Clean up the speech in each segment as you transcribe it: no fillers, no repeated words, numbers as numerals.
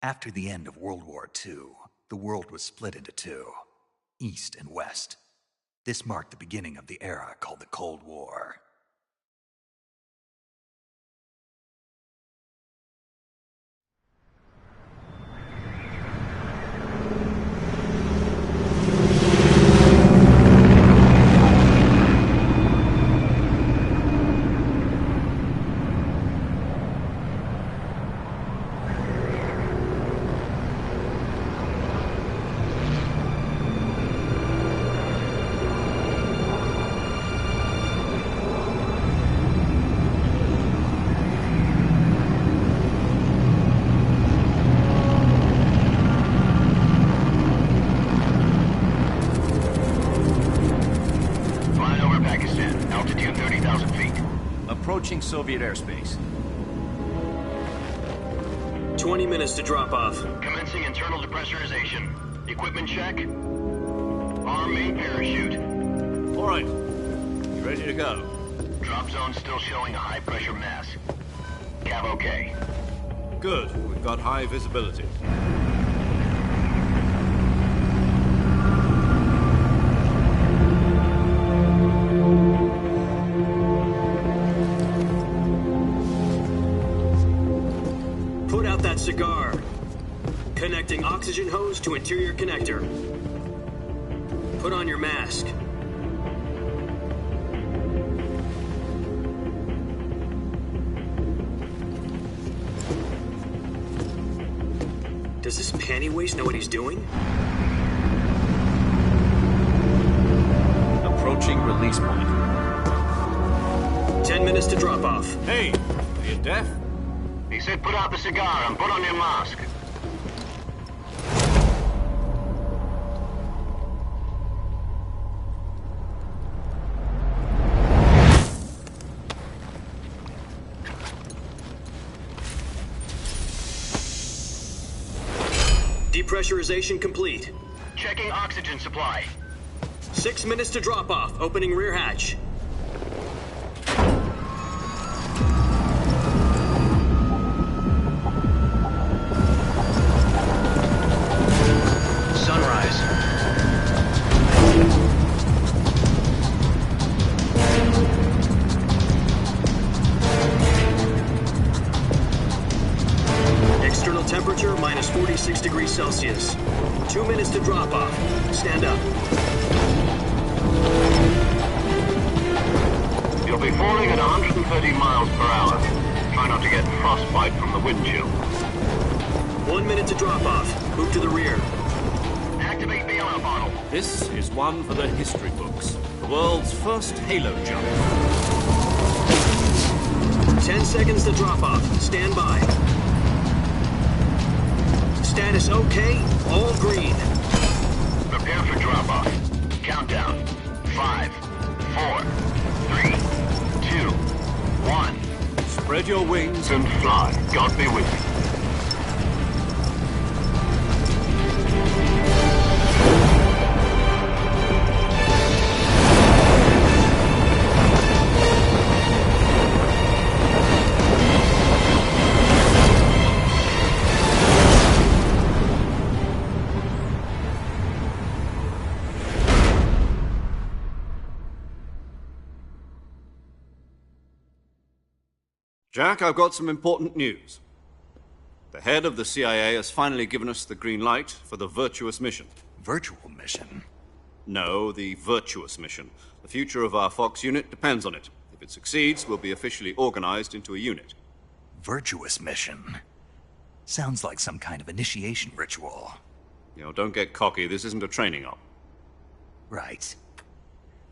After the end of World War II, the world was split into two, East and West. This marked the beginning of the era called the Cold War. Approaching Soviet airspace. 20 minutes to drop off. Commencing internal depressurization. Equipment check. Arm main parachute. All right. You ready to go? Drop zone still showing a high pressure mass. Cav okay. Good. We've got high visibility. Cigar. Connecting oxygen hose to interior connector. Put on your mask. Does this panty waste know what he's doing? Approaching release point. 10 minutes to drop off. Hey, are you deaf? He said put out the cigar and put on your mask. Depressurization complete. Checking oxygen supply. 6 minutes to drop off. Opening rear hatch. Temperature minus 46 degrees Celsius. 2 minutes to drop off. Stand up. You'll be falling at 130 miles per hour. Try not to get frostbite from the wind chill. 1 minute to drop off. Move to the rear. Activate the air bottle. This is one for the history books. The world's first halo jump. 10 seconds to drop off. Stand by. Status okay, all green. Prepare for drop-off. Countdown. 5, 4, 3, 2, 1. Spread your wings And fly. God be with you. Jack, I've got some important news. The head of the CIA has finally given us the green light for the virtuous mission. Virtual mission? No, the virtuous mission. The future of our Fox unit depends on it. If it succeeds, we'll be officially organized into a unit. Virtuous mission? Sounds like some kind of initiation ritual. You know, don't get cocky. This isn't a training op. Right.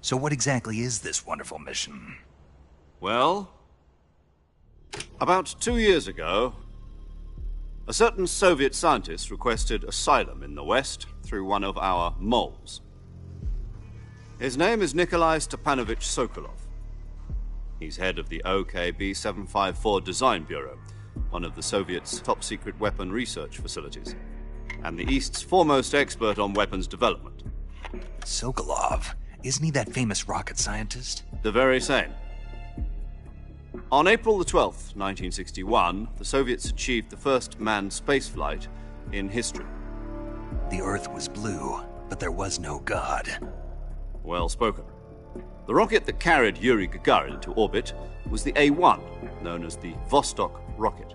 So what exactly is this wonderful mission? Well, about 2 years ago, a certain Soviet scientist requested asylum in the West through one of our moles. His name is Nikolai Stepanovich Sokolov. He's head of the OKB-754 Design Bureau, one of the Soviets' top-secret weapon research facilities, and the East's foremost expert on weapons development. Sokolov? Isn't he that famous rocket scientist? The very same. On April the 12th, 1961, the Soviets achieved the first manned spaceflight in history. The Earth was blue, but there was no God. Well spoken. The rocket that carried Yuri Gagarin to orbit was the A-1, known as the Vostok rocket.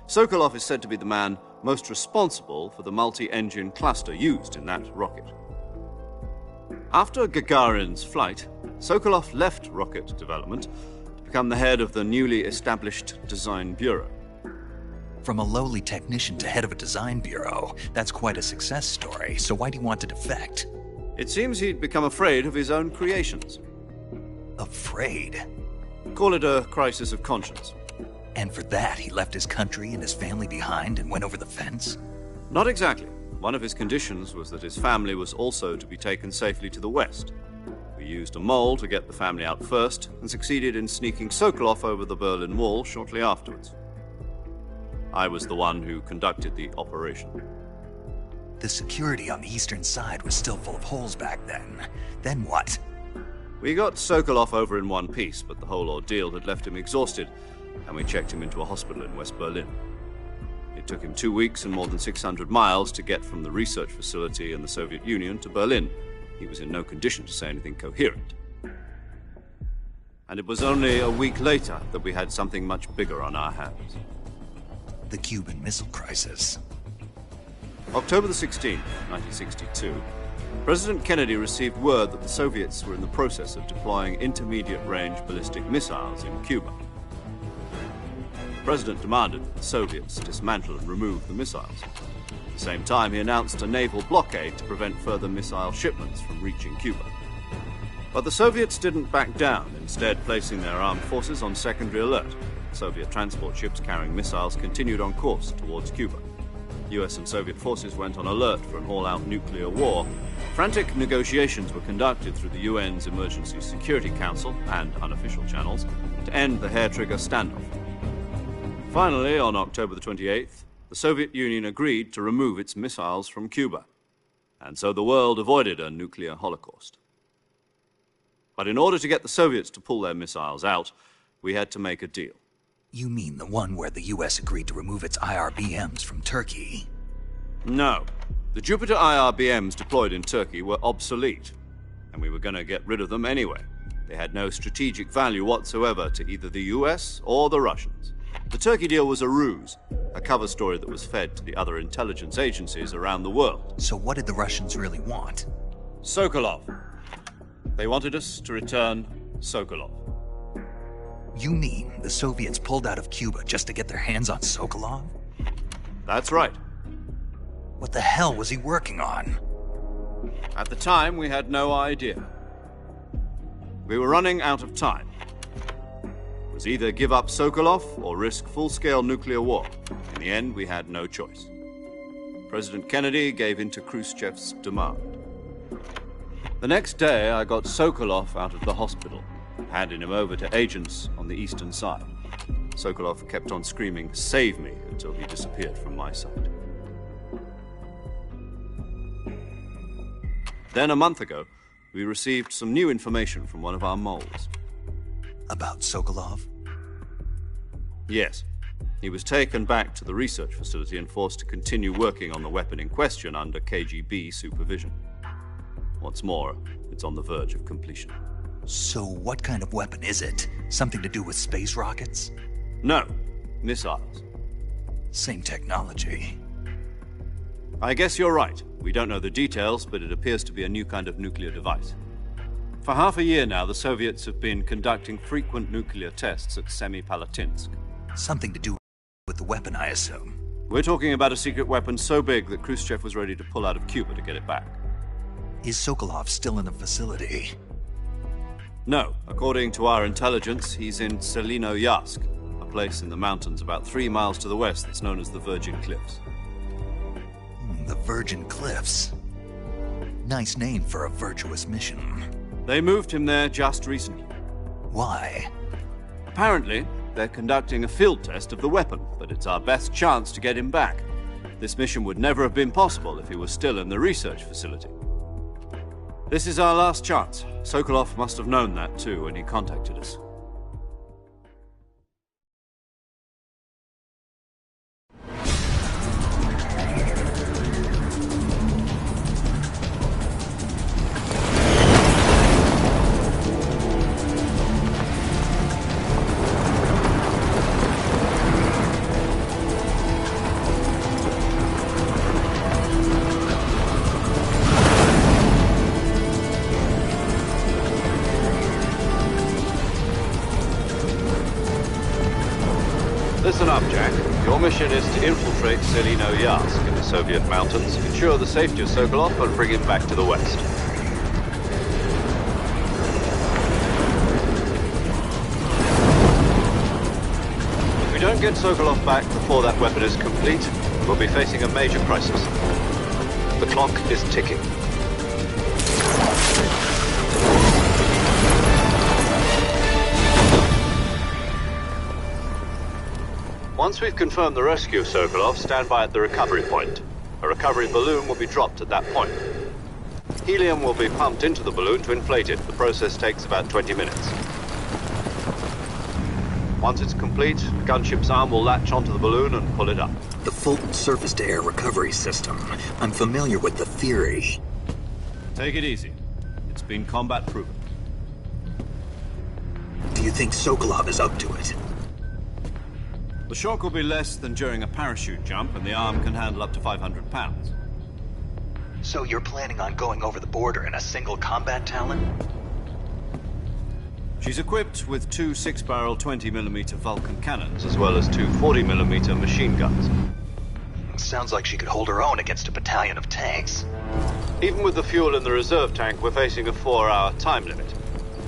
Sokolov is said to be the man most responsible for the multi-engine cluster used in that rocket. After Gagarin's flight, Sokolov left rocket development to become the head of the newly established Design Bureau. From a lowly technician to head of a design bureau, that's quite a success story, so why'd he want to defect? It seems he'd become afraid of his own creations. Afraid? Call it a crisis of conscience. And for that, he left his country and his family behind and went over the fence? Not exactly. One of his conditions was that his family was also to be taken safely to the west. We used a mole to get the family out first, and succeeded in sneaking Sokolov over the Berlin Wall shortly afterwards. I was the one who conducted the operation. The security on the eastern side was still full of holes back then. Then what? We got Sokolov over in one piece, but the whole ordeal had left him exhausted, and we checked him into a hospital in West Berlin. It took him 2 weeks and more than 600 miles to get from the research facility in the Soviet Union to Berlin. He was in no condition to say anything coherent. And it was only a week later that we had something much bigger on our hands. The Cuban Missile Crisis. October the 16th, 1962, President Kennedy received word that the Soviets were in the process of deploying intermediate-range ballistic missiles in Cuba. The President demanded that the Soviets dismantle and remove the missiles. At the same time, he announced a naval blockade to prevent further missile shipments from reaching Cuba. But the Soviets didn't back down, instead placing their armed forces on secondary alert. Soviet transport ships carrying missiles continued on course towards Cuba. US and Soviet forces went on alert for an all-out nuclear war. Frantic negotiations were conducted through the UN's Emergency Security Council and unofficial channels to end the hair-trigger standoff. Finally, on October the 28th, the Soviet Union agreed to remove its missiles from Cuba, and so the world avoided a nuclear holocaust. But in order to get the Soviets to pull their missiles out, we had to make a deal. You mean the one where the US agreed to remove its IRBMs from Turkey? No. The Jupiter IRBMs deployed in Turkey were obsolete, and we were going to get rid of them anyway. They had no strategic value whatsoever to either the US or the Russians. The Turkey deal was a ruse, a cover story that was fed to the other intelligence agencies around the world. So what did the Russians really want? Sokolov. They wanted us to return Sokolov. You mean the Soviets pulled out of Cuba just to get their hands on Sokolov? That's right. What the hell was he working on? At the time, we had no idea. We were running out of time. It was either give up Sokolov or risk full-scale nuclear war. In the end, we had no choice. President Kennedy gave in to Khrushchev's demand. The next day, I got Sokolov out of the hospital, handing him over to agents on the eastern side. Sokolov kept on screaming, "Save me," until he disappeared from my sight. Then, a month ago, we received some new information from one of our moles. About Sokolov? Yes. He was taken back to the research facility and forced to continue working on the weapon in question under KGB supervision. What's more, it's on the verge of completion. So what kind of weapon is it? Something to do with space rockets? No, missiles. Same technology. I guess you're right. We don't know the details, but it appears to be a new kind of nuclear device. For half a year now, the Soviets have been conducting frequent nuclear tests at Semipalatinsk. Something to do with the weapon, I assume. We're talking about a secret weapon so big that Khrushchev was ready to pull out of Cuba to get it back. Is Sokolov still in the facility? No. According to our intelligence, he's in Selinoyarsk, a place in the mountains about 3 miles to the west that's known as the Virgin Cliffs. The Virgin Cliffs. Nice name for a virtuous mission. They moved him there just recently. Why? Apparently, they're conducting a field test of the weapon, but it's our best chance to get him back. This mission would never have been possible if he was still in the research facility. This is our last chance. Sokolov must have known that too when he contacted us. Listen up, Jack. Your mission is to infiltrate Selino Yask in the Soviet mountains, ensure the safety of Sokolov, and bring him back to the west. If we don't get Sokolov back before that weapon is complete, we'll be facing a major crisis. The clock is ticking. Once we've confirmed the rescue of Sokolov, stand by at the recovery point. A recovery balloon will be dropped at that point. Helium will be pumped into the balloon to inflate it. The process takes about 20 minutes. Once it's complete, the gunship's arm will latch onto the balloon and pull it up. The Fulton surface-to-air recovery system. I'm familiar with the theory. Take it easy. It's been combat proven. Do you think Sokolov is up to it? The shock will be less than during a parachute jump, and the arm can handle up to 500 pounds. So you're planning on going over the border in a single combat Talon? She's equipped with two 6-barrel 20mm Vulcan cannons, as well as two 40mm machine guns. Sounds like she could hold her own against a battalion of tanks. Even with the fuel in the reserve tank, we're facing a 4-hour time limit.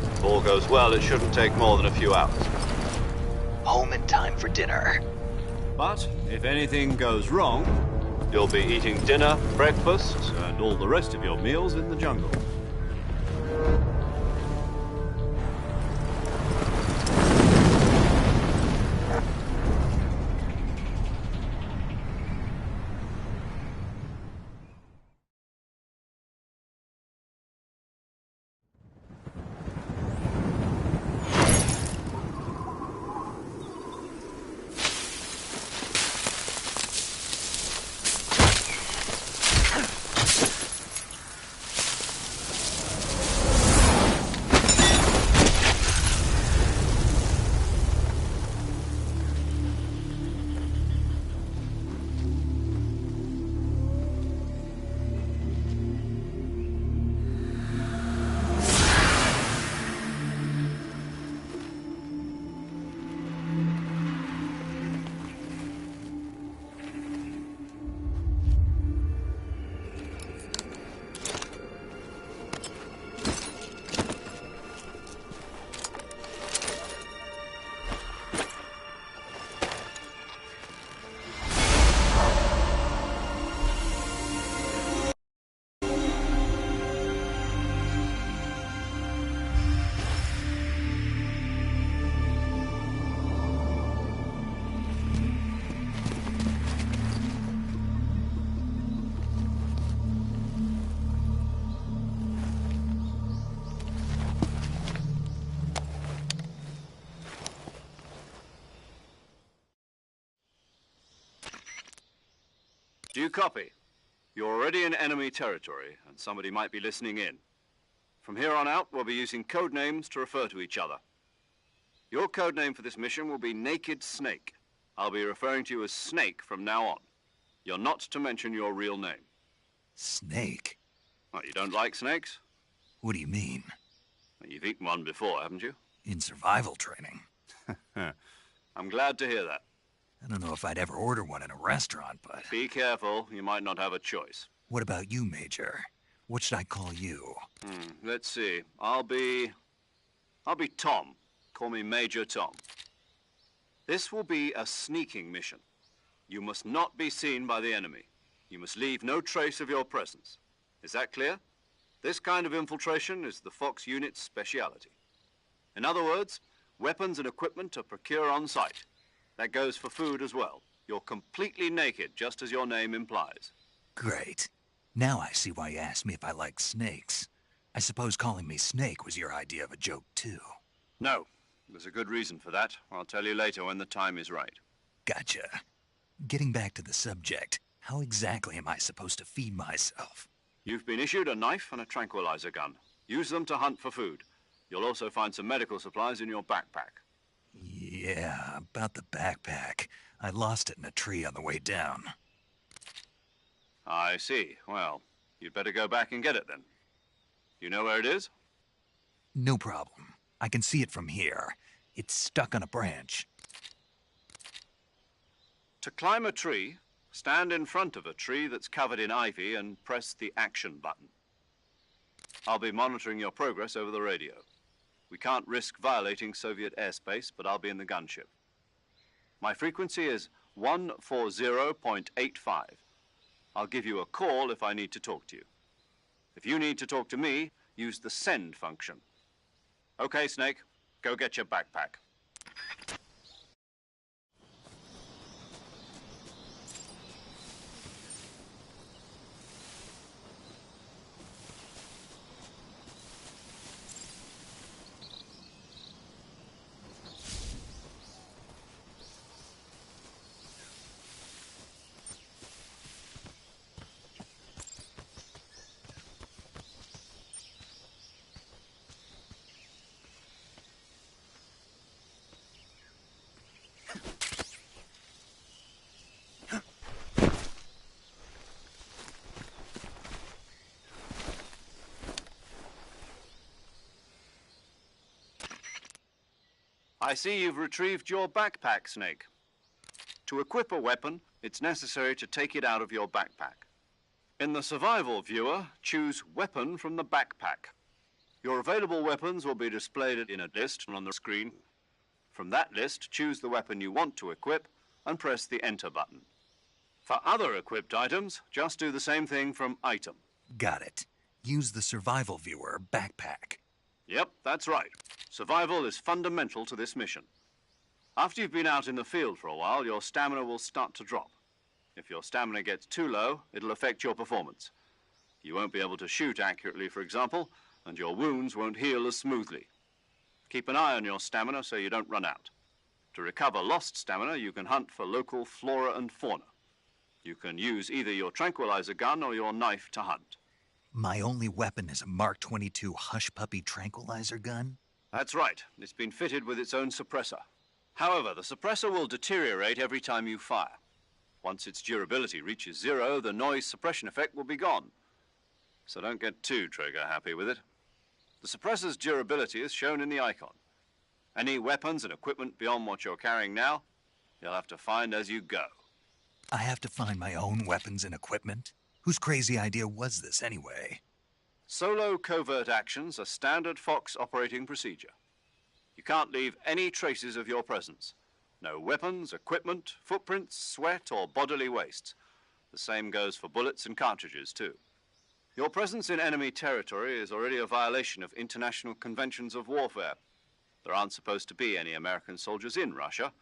If all goes well, it shouldn't take more than a few hours. Home in time for dinner. But if anything goes wrong, you'll be eating dinner, breakfast, and all the rest of your meals in the jungle. Do you copy? You're already in enemy territory, and somebody might be listening in. From here on out, we'll be using code names to refer to each other. Your code name for this mission will be Naked Snake. I'll be referring to you as Snake from now on. You're not to mention your real name. Snake? What, you don't like snakes? What do you mean? Well, you've eaten one before, haven't you? In survival training. I'm glad to hear that. I don't know if I'd ever order one in a restaurant, but... Be careful, you might not have a choice. What about you, Major? What should I call you? Let's see. I'll be Tom. Call me Major Tom. This will be a sneaking mission. You must not be seen by the enemy. You must leave no trace of your presence. Is that clear? This kind of infiltration is the Fox unit's speciality. In other words, weapons and equipment are procured on site. That goes for food as well. You're completely naked, just as your name implies. Great. Now I see why you asked me if I like snakes. I suppose calling me Snake was your idea of a joke, too. No. There's a good reason for that. I'll tell you later when the time is right. Gotcha. Getting back to the subject, how exactly am I supposed to feed myself? You've been issued a knife and a tranquilizer gun. Use them to hunt for food. You'll also find some medical supplies in your backpack. Yeah, about the backpack. I lost it in a tree on the way down. I see. Well, you'd better go back and get it then. You know where it is? No problem. I can see it from here. It's stuck on a branch. To climb a tree, stand in front of a tree that's covered in ivy and press the action button. I'll be monitoring your progress over the radio. We can't risk violating Soviet airspace, but I'll be in the gunship. My frequency is 140.85. I'll give you a call if I need to talk to you. If you need to talk to me, use the send function. Okay, Snake, go get your backpack. I see you've retrieved your backpack, Snake. To equip a weapon, it's necessary to take it out of your backpack. In the survival viewer, choose Weapon from the backpack. Your available weapons will be displayed in a list on the screen. From that list, choose the weapon you want to equip and press the Enter button. For other equipped items, just do the same thing from Item. Got it. Use the survival viewer backpack. Yep, that's right. Survival is fundamental to this mission. After you've been out in the field for a while, your stamina will start to drop. If your stamina gets too low, it'll affect your performance. You won't be able to shoot accurately, for example, and your wounds won't heal as smoothly. Keep an eye on your stamina so you don't run out. To recover lost stamina, you can hunt for local flora and fauna. You can use either your tranquilizer gun or your knife to hunt. My only weapon is a Mark 22 Hush Puppy tranquilizer gun? That's right. It's been fitted with its own suppressor. However, the suppressor will deteriorate every time you fire. Once its durability reaches 0, the noise suppression effect will be gone. So don't get too trigger-happy with it. The suppressor's durability is shown in the icon. Any weapons and equipment beyond what you're carrying now, you'll have to find as you go. I have to find my own weapons and equipment? Whose crazy idea was this, anyway? Solo covert actions are standard Fox operating procedure. You can't leave any traces of your presence. No weapons, equipment, footprints, sweat, or bodily waste. The same goes for bullets and cartridges, too. Your presence in enemy territory is already a violation of international conventions of warfare. There aren't supposed to be any American soldiers in Russia.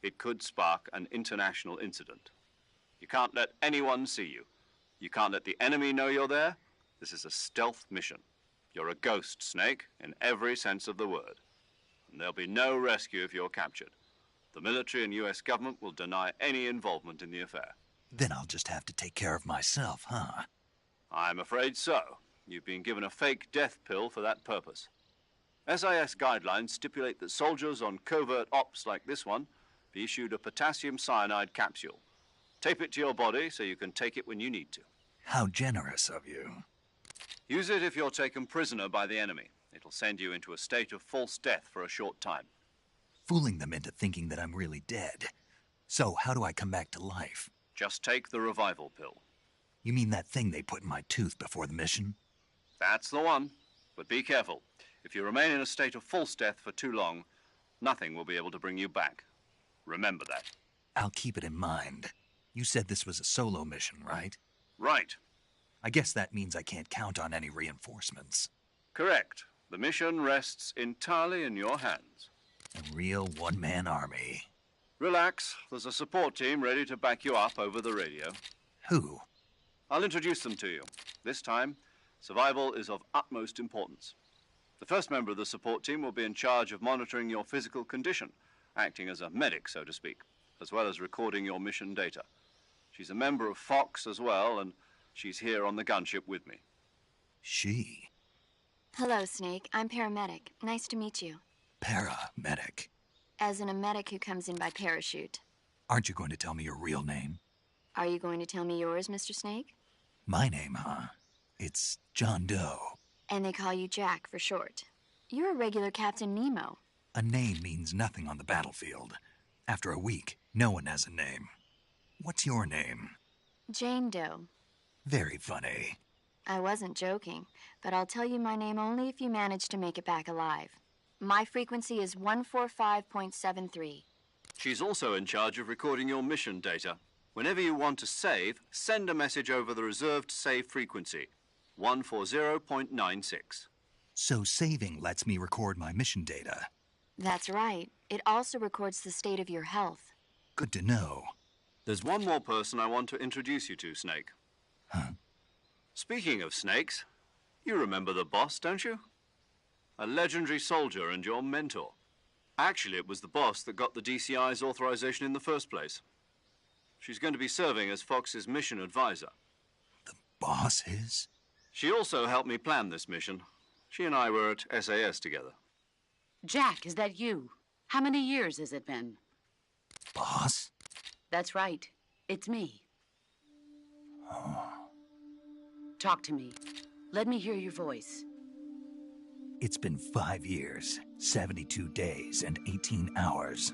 It could spark an international incident. You can't let anyone see you. You can't let the enemy know you're there. This is a stealth mission. You're a ghost, Snake, in every sense of the word. And there'll be no rescue if you're captured. The military and U.S. government will deny any involvement in the affair. Then I'll just have to take care of myself, huh? I'm afraid so. You've been given a fake death pill for that purpose. SIS guidelines stipulate that soldiers on covert ops like this one be issued a potassium cyanide capsule. Tape it to your body so you can take it when you need to. How generous of you. Use it if you're taken prisoner by the enemy. It'll send you into a state of false death for a short time. Fooling them into thinking that I'm really dead. So, how do I come back to life? Just take the revival pill. You mean that thing they put in my tooth before the mission? That's the one. But be careful. If you remain in a state of false death for too long, nothing will be able to bring you back. Remember that. I'll keep it in mind. You said this was a solo mission, right? Right. I guess that means I can't count on any reinforcements. Correct. The mission rests entirely in your hands. A real one-man army. Relax. There's a support team ready to back you up over the radio. Who? I'll introduce them to you. This time, survival is of utmost importance. The first member of the support team will be in charge of monitoring your physical condition, acting as a medic, so to speak, as well as recording your mission data. She's a member of Fox as well, and she's here on the gunship with me. She? Hello, Snake. I'm paramedic. Nice to meet you. Paramedic. As in a medic who comes in by parachute. Aren't you going to tell me your real name? Are you going to tell me yours, Mr. Snake? My name, huh? It's John Doe. And they call you Jack for short. You're a regular Captain Nemo. A name means nothing on the battlefield. After a week, no one has a name. What's your name? Jane Doe. Very funny. I wasn't joking, but I'll tell you my name only if you manage to make it back alive. My frequency is 145.73. She's also in charge of recording your mission data. Whenever you want to save, send a message over the reserved save frequency, 140.96. So saving lets me record my mission data. That's right. It also records the state of your health. Good to know. There's one more person I want to introduce you to, Snake. Huh? Speaking of snakes, you remember the boss, don't you? A legendary soldier and your mentor. Actually, it was the boss that got the DCI's authorization in the first place. She's going to be serving as Fox's mission advisor. The boss is? She also helped me plan this mission. She and I were at SAS together. Jack, is that you? How many years has it been? Boss? That's right. It's me. Oh. Talk to me. Let me hear your voice. It's been 5 years, 72 days, and 18 hours.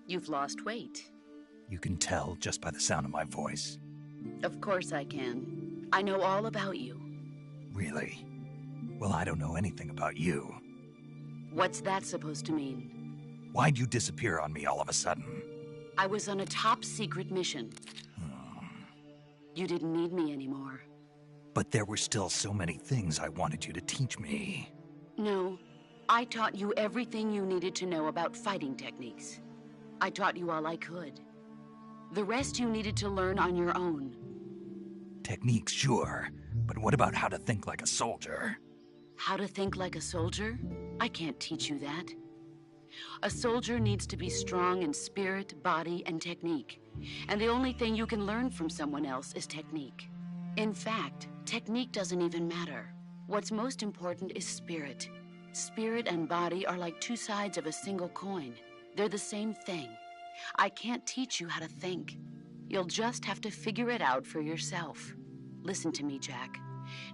You've lost weight. You can tell just by the sound of my voice. Of course I can. I know all about you. Really? Well, I don't know anything about you. What's that supposed to mean? Why'd you disappear on me all of a sudden? I was on a top-secret mission. You didn't need me anymore. But there were still so many things I wanted you to teach me. No, I taught you everything you needed to know about fighting techniques. I taught you all I could. The rest you needed to learn on your own. Techniques, sure. But what about how to think like a soldier? How to think like a soldier? I can't teach you that. A soldier needs to be strong in spirit, body, and technique. And the only thing you can learn from someone else is technique. In fact, technique doesn't even matter. What's most important is spirit. Spirit and body are like two sides of a single coin. They're the same thing. I can't teach you how to think. You'll just have to figure it out for yourself. Listen to me, Jack.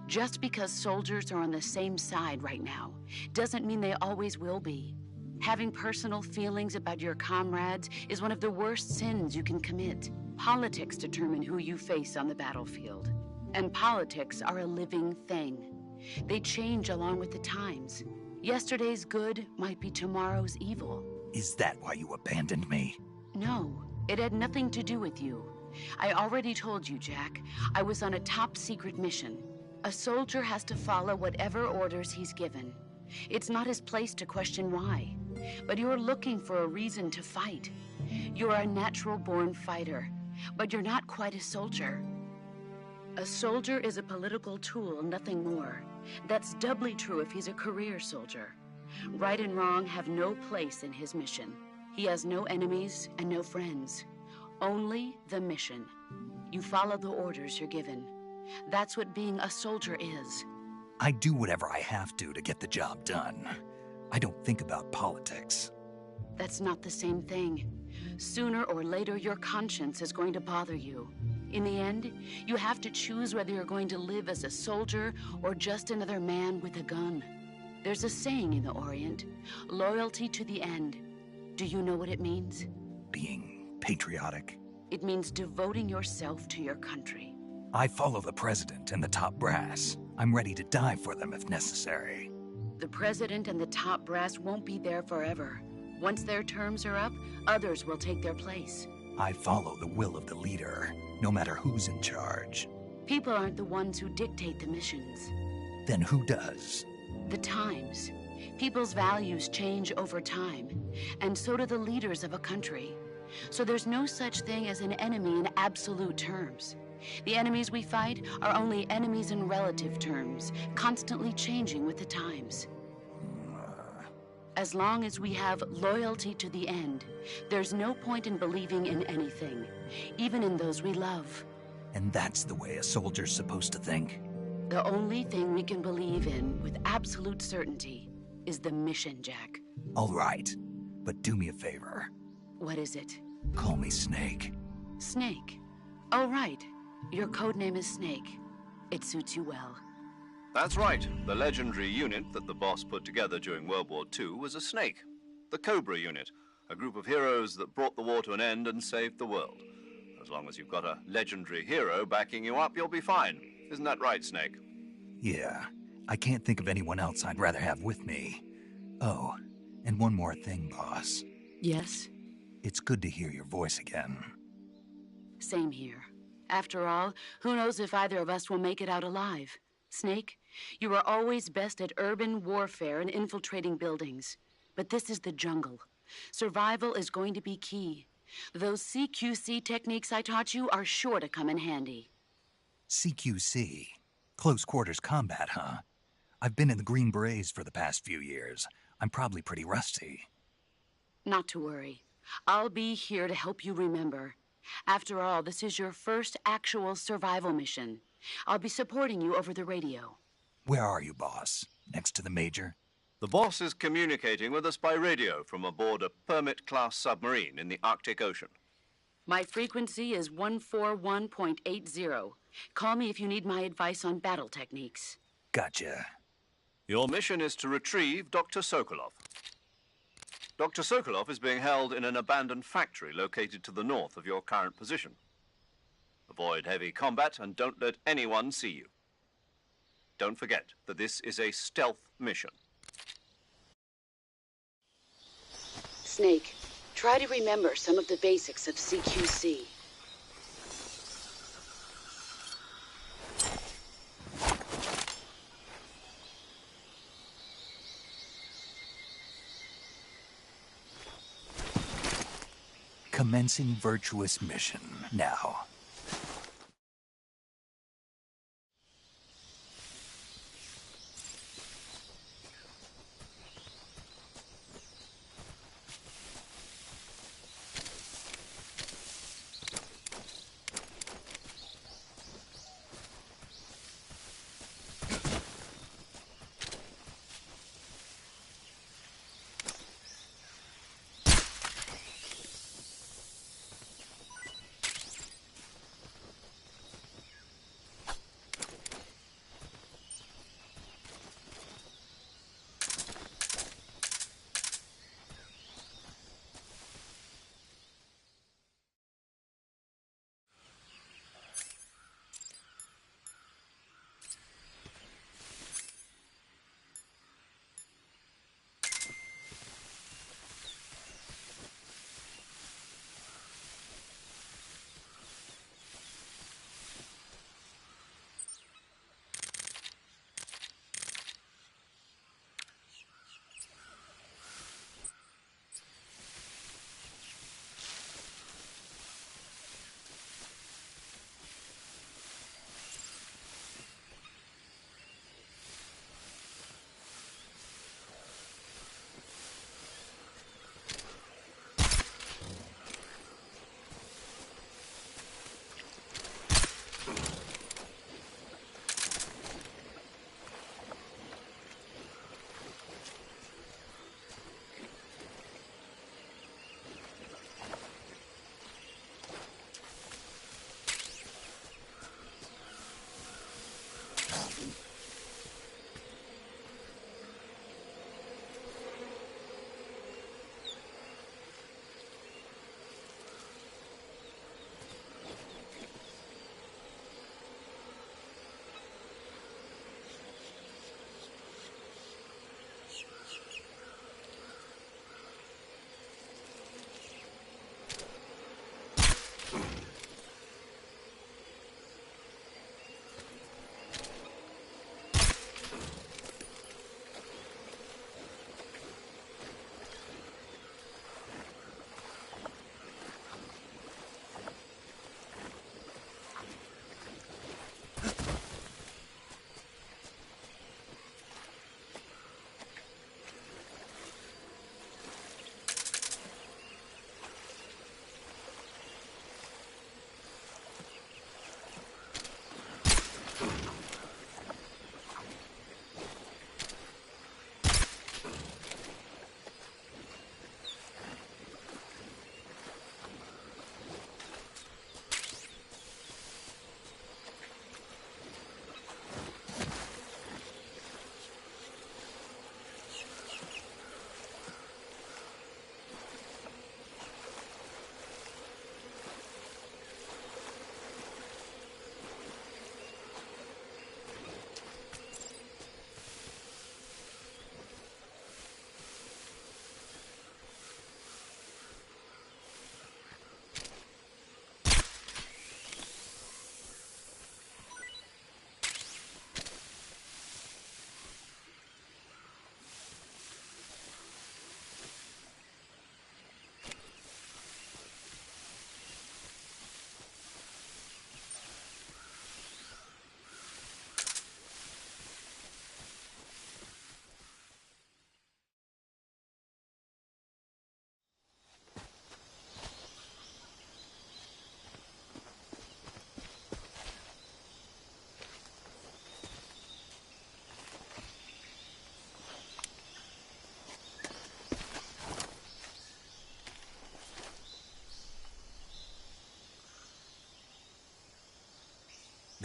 Just because soldiers are on the same side right now doesn't mean they always will be. Having personal feelings about your comrades is one of the worst sins you can commit. Politics determine who you face on the battlefield. And politics are a living thing. They change along with the times. Yesterday's good might be tomorrow's evil. Is that why you abandoned me? No, it had nothing to do with you. I already told you, Jack. I was on a top-secret mission. A soldier has to follow whatever orders he's given. It's not his place to question why. But you're looking for a reason to fight. You're a natural-born fighter, but you're not quite a soldier. A soldier is a political tool, nothing more. That's doubly true if he's a career soldier. Right and wrong have no place in his mission. He has no enemies and no friends. Only the mission. You follow the orders you're given. That's what being a soldier is. I do whatever I have to get the job done. I don't think about politics. That's not the same thing. Sooner or later, your conscience is going to bother you. In the end, you have to choose whether you're going to live as a soldier or just another man with a gun. There's a saying in the Orient, loyalty to the end. Do you know what it means? Being patriotic. It means devoting yourself to your country. I follow the president and the top brass. I'm ready to die for them if necessary. The president and the top brass won't be there forever. Once their terms are up, others will take their place. I follow the will of the leader, no matter who's in charge. People aren't the ones who dictate the missions. Then who does? The times. People's values change over time, and so do the leaders of a country. So there's no such thing as an enemy in absolute terms. The enemies we fight are only enemies in relative terms, constantly changing with the times. As long as we have loyalty to the end, there's no point in believing in anything, even in those we love. And that's the way a soldier's supposed to think? The only thing we can believe in with absolute certainty is the mission, Jack. All right, but do me a favor. What is it? Call me Snake. Snake? Oh, right. Your codename is Snake. It suits you well. That's right. The legendary unit that the boss put together during World War II was a snake. The Cobra unit, a group of heroes that brought the war to an end and saved the world. As long as you've got a legendary hero backing you up, you'll be fine. Isn't that right, Snake? Yeah, I can't think of anyone else I'd rather have with me. Oh, and one more thing, boss. Yes? It's good to hear your voice again. Same here. After all, who knows if either of us will make it out alive? Snake, you are always best at urban warfare and infiltrating buildings. But this is the jungle. Survival is going to be key. Those CQC techniques I taught you are sure to come in handy. CQC? Close quarters combat, huh? I've been in the Green Berets for the past few years. I'm probably pretty rusty. Not to worry. I'll be here to help you remember. After all, this is your first actual survival mission. I'll be supporting you over the radio. Where are you, boss? Next to the Major? The boss is communicating with us by radio from aboard a Permit-class submarine in the Arctic Ocean. My frequency is 141.80. Call me if you need my advice on battle techniques. Gotcha. Your mission is to retrieve Dr. Sokolov. Dr. Sokolov is being held in an abandoned factory located to the north of your current position. Avoid heavy combat and don't let anyone see you. Don't forget that this is a stealth mission. Snake, try to remember some of the basics of CQC. Commencing virtuous mission now.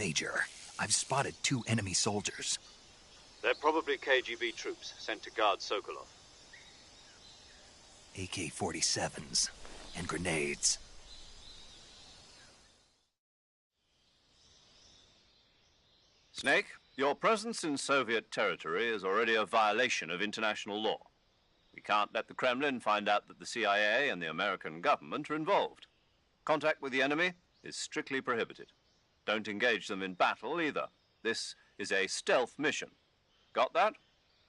Major, I've spotted 2 enemy soldiers. They're probably KGB troops sent to guard Sokolov. AK-47s and grenades. Snake, your presence in Soviet territory is already a violation of international law. We can't let the Kremlin find out that the CIA and the American government are involved. Contact with the enemy is strictly prohibited. Don't engage them in battle either. This is a stealth mission. Got that?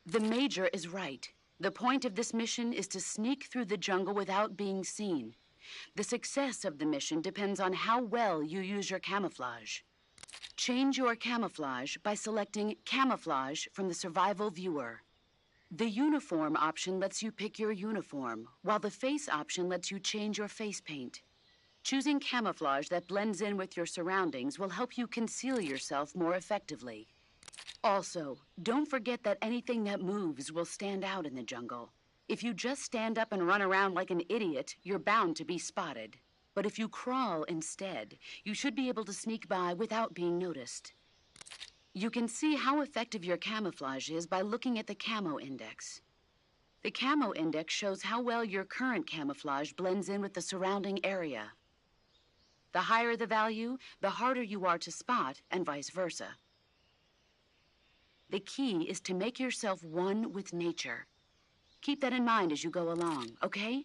The Major is right. The point of this mission is to sneak through the jungle without being seen. The success of the mission depends on how well you use your camouflage. Change your camouflage by selecting Camouflage from the Survival Viewer. The Uniform option lets you pick your uniform, while the Face option lets you change your face paint. Choosing camouflage that blends in with your surroundings will help you conceal yourself more effectively. Also, don't forget that anything that moves will stand out in the jungle. If you just stand up and run around like an idiot, you're bound to be spotted. But if you crawl instead, you should be able to sneak by without being noticed. You can see how effective your camouflage is by looking at the Camo Index. The Camo Index shows how well your current camouflage blends in with the surrounding area. The higher the value, the harder you are to spot, and vice versa. The key is to make yourself one with nature. Keep that in mind as you go along, okay?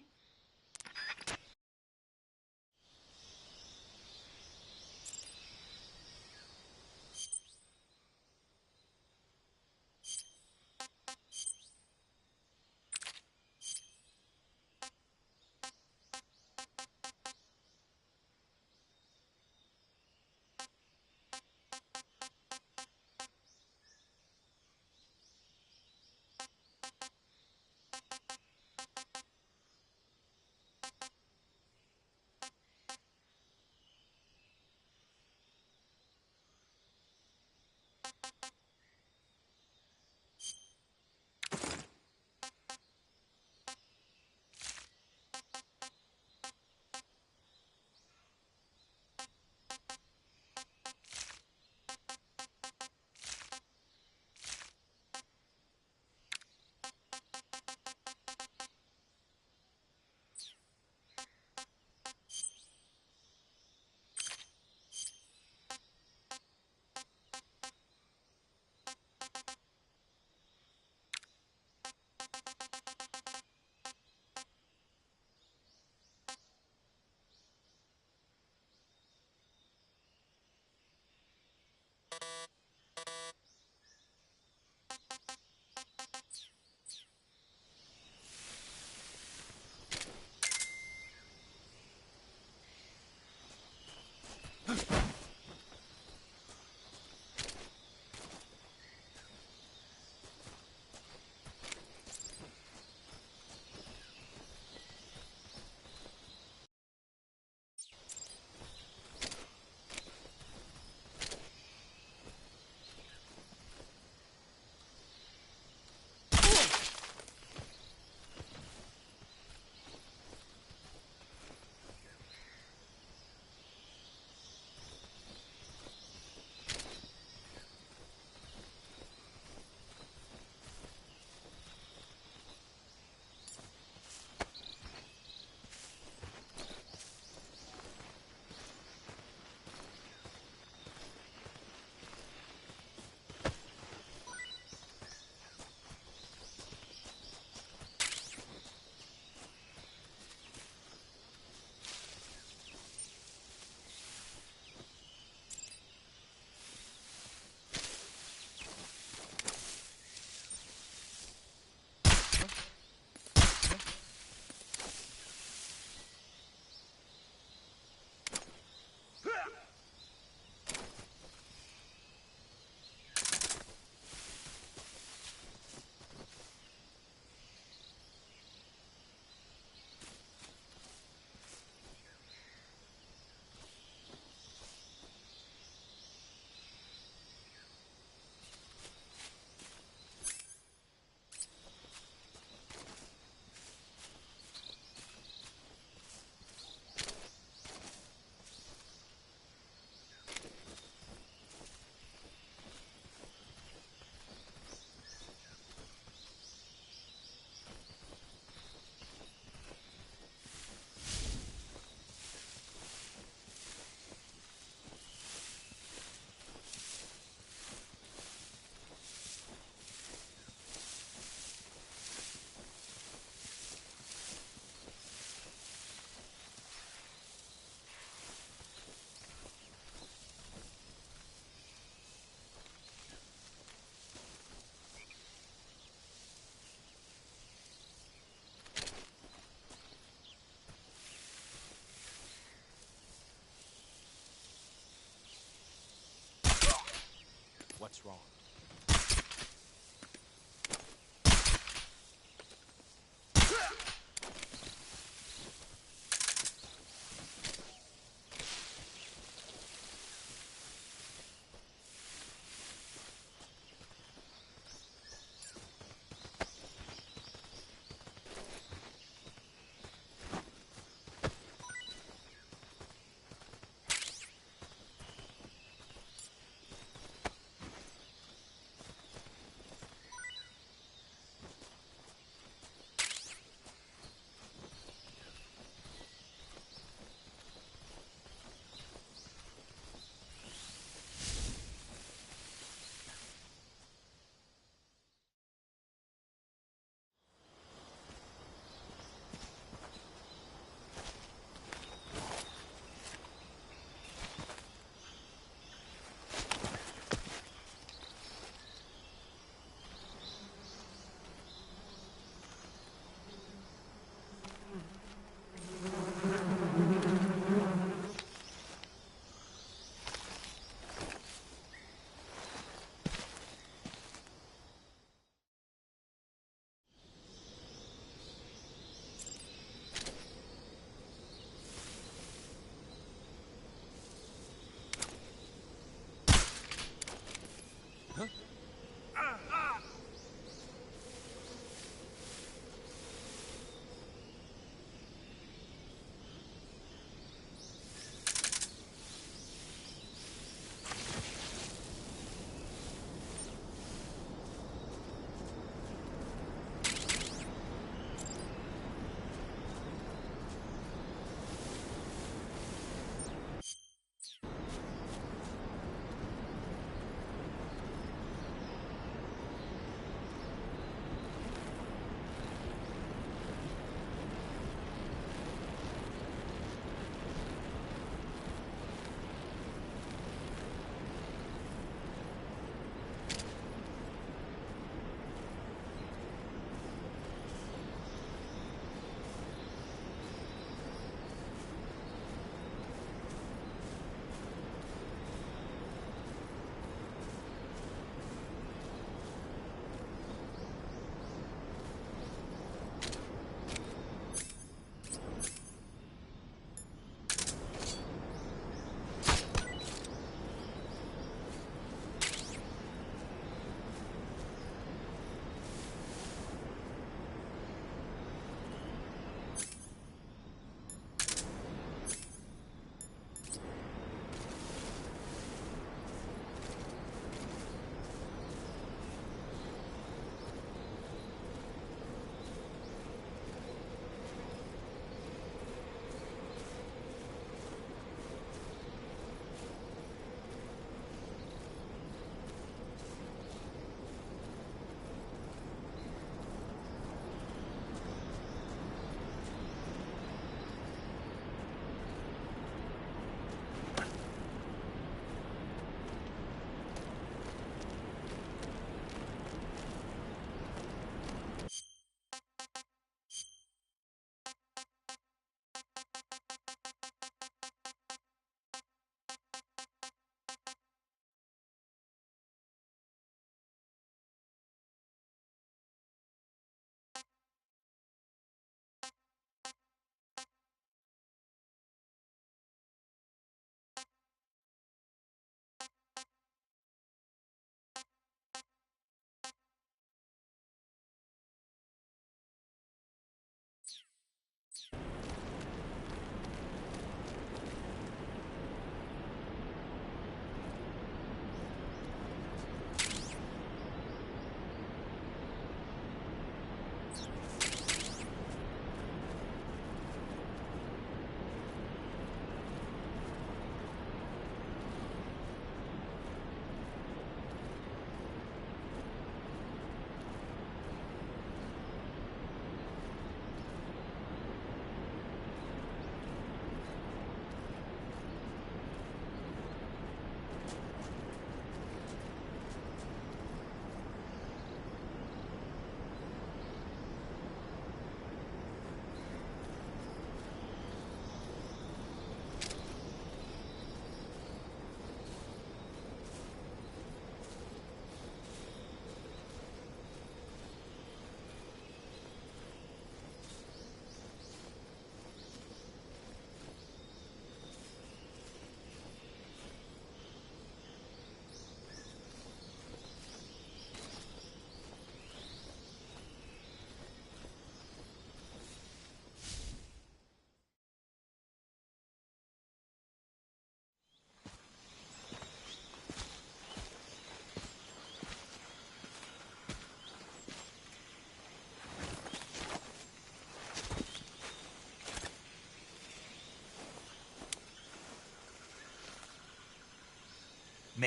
what's wrong.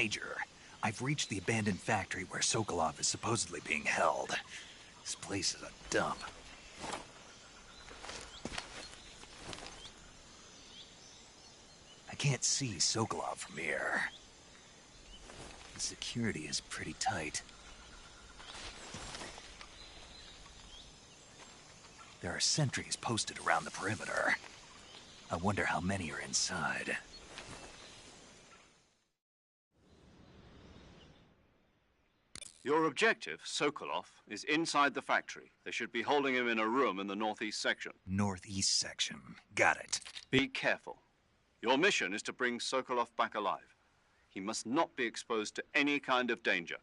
Major, I've reached the abandoned factory where Sokolov is supposedly being held. This place is a dump. I can't see Sokolov from here. The security is pretty tight. There are sentries posted around the perimeter. I wonder how many are inside. Your objective, Sokolov, is inside the factory. They should be holding him in a room in the northeast section. Northeast section. Got it. Be careful. Your mission is to bring Sokolov back alive. He must not be exposed to any kind of danger.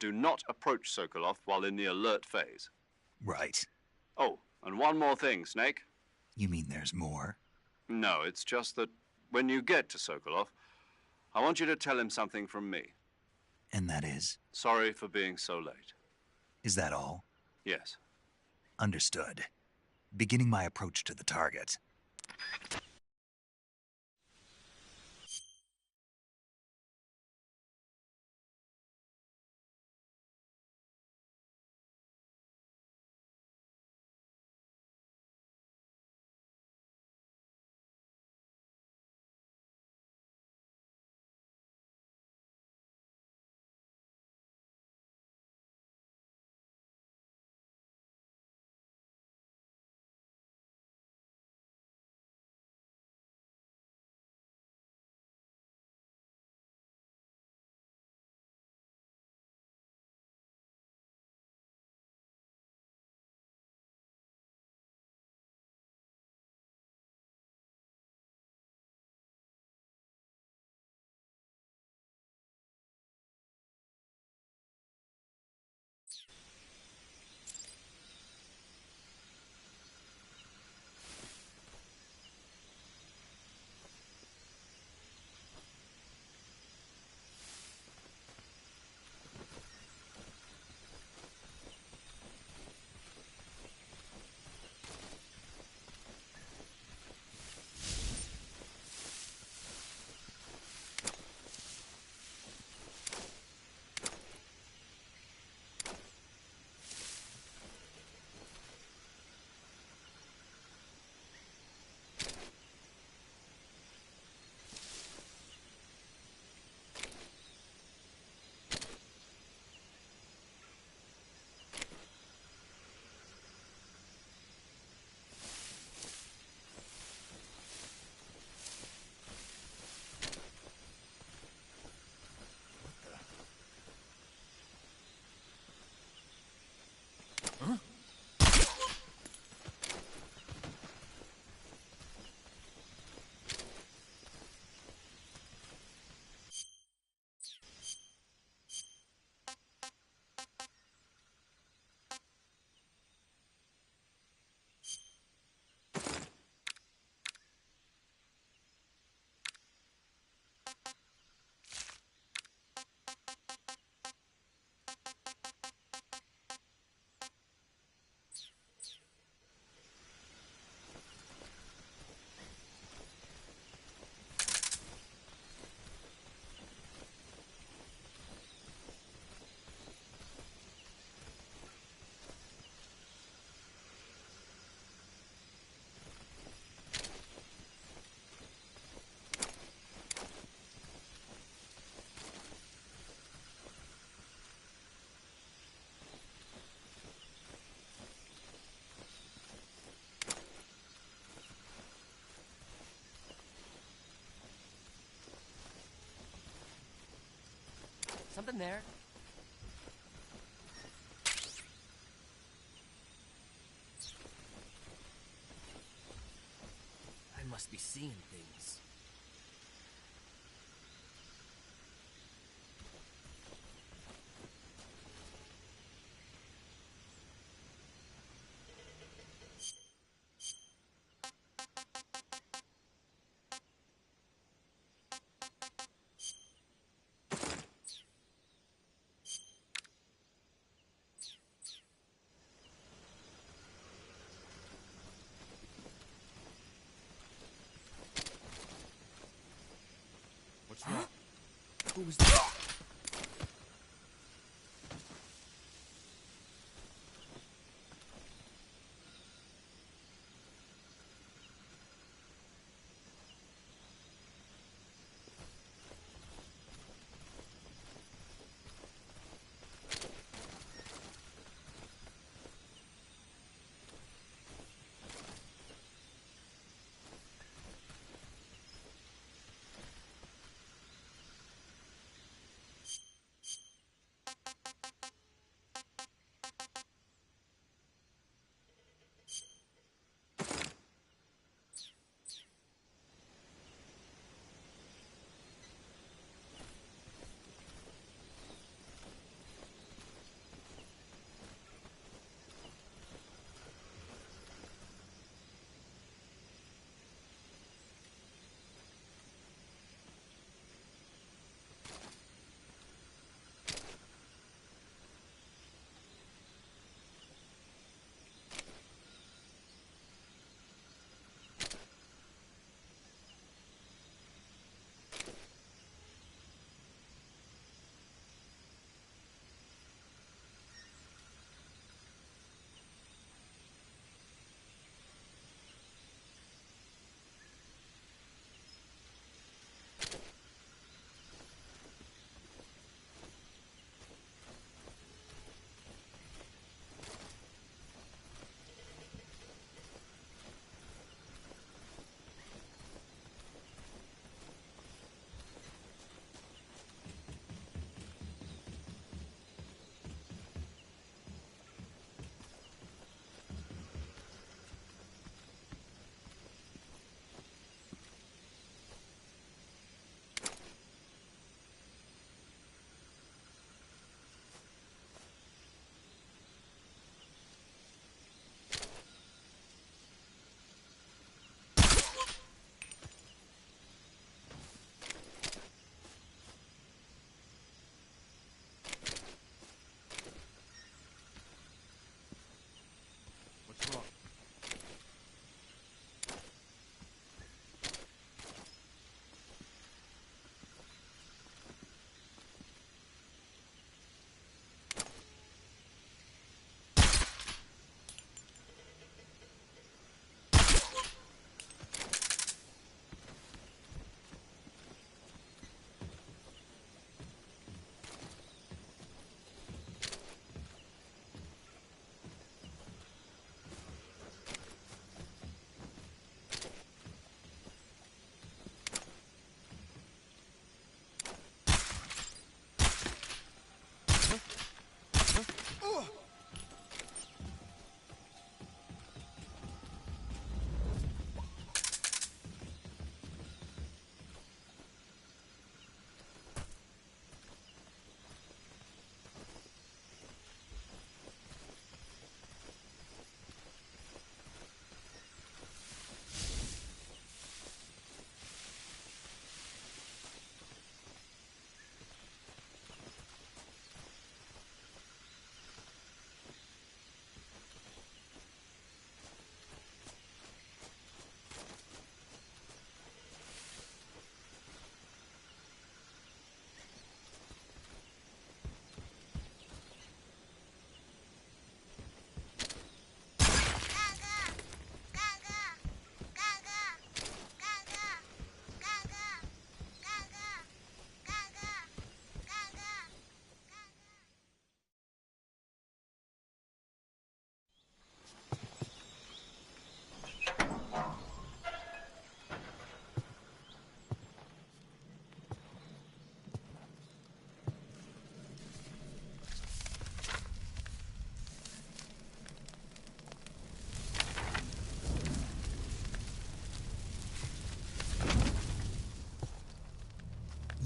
Do not approach Sokolov while in the alert phase. Right. Oh, and one more thing, Snake. You mean there's more? No, it's just that when you get to Sokolov, I want you to tell him something from me. And that is? Sorry for being so late. Is that all? Yes. Understood. Beginning my approach to the target. Something there. I must be seeing things. was...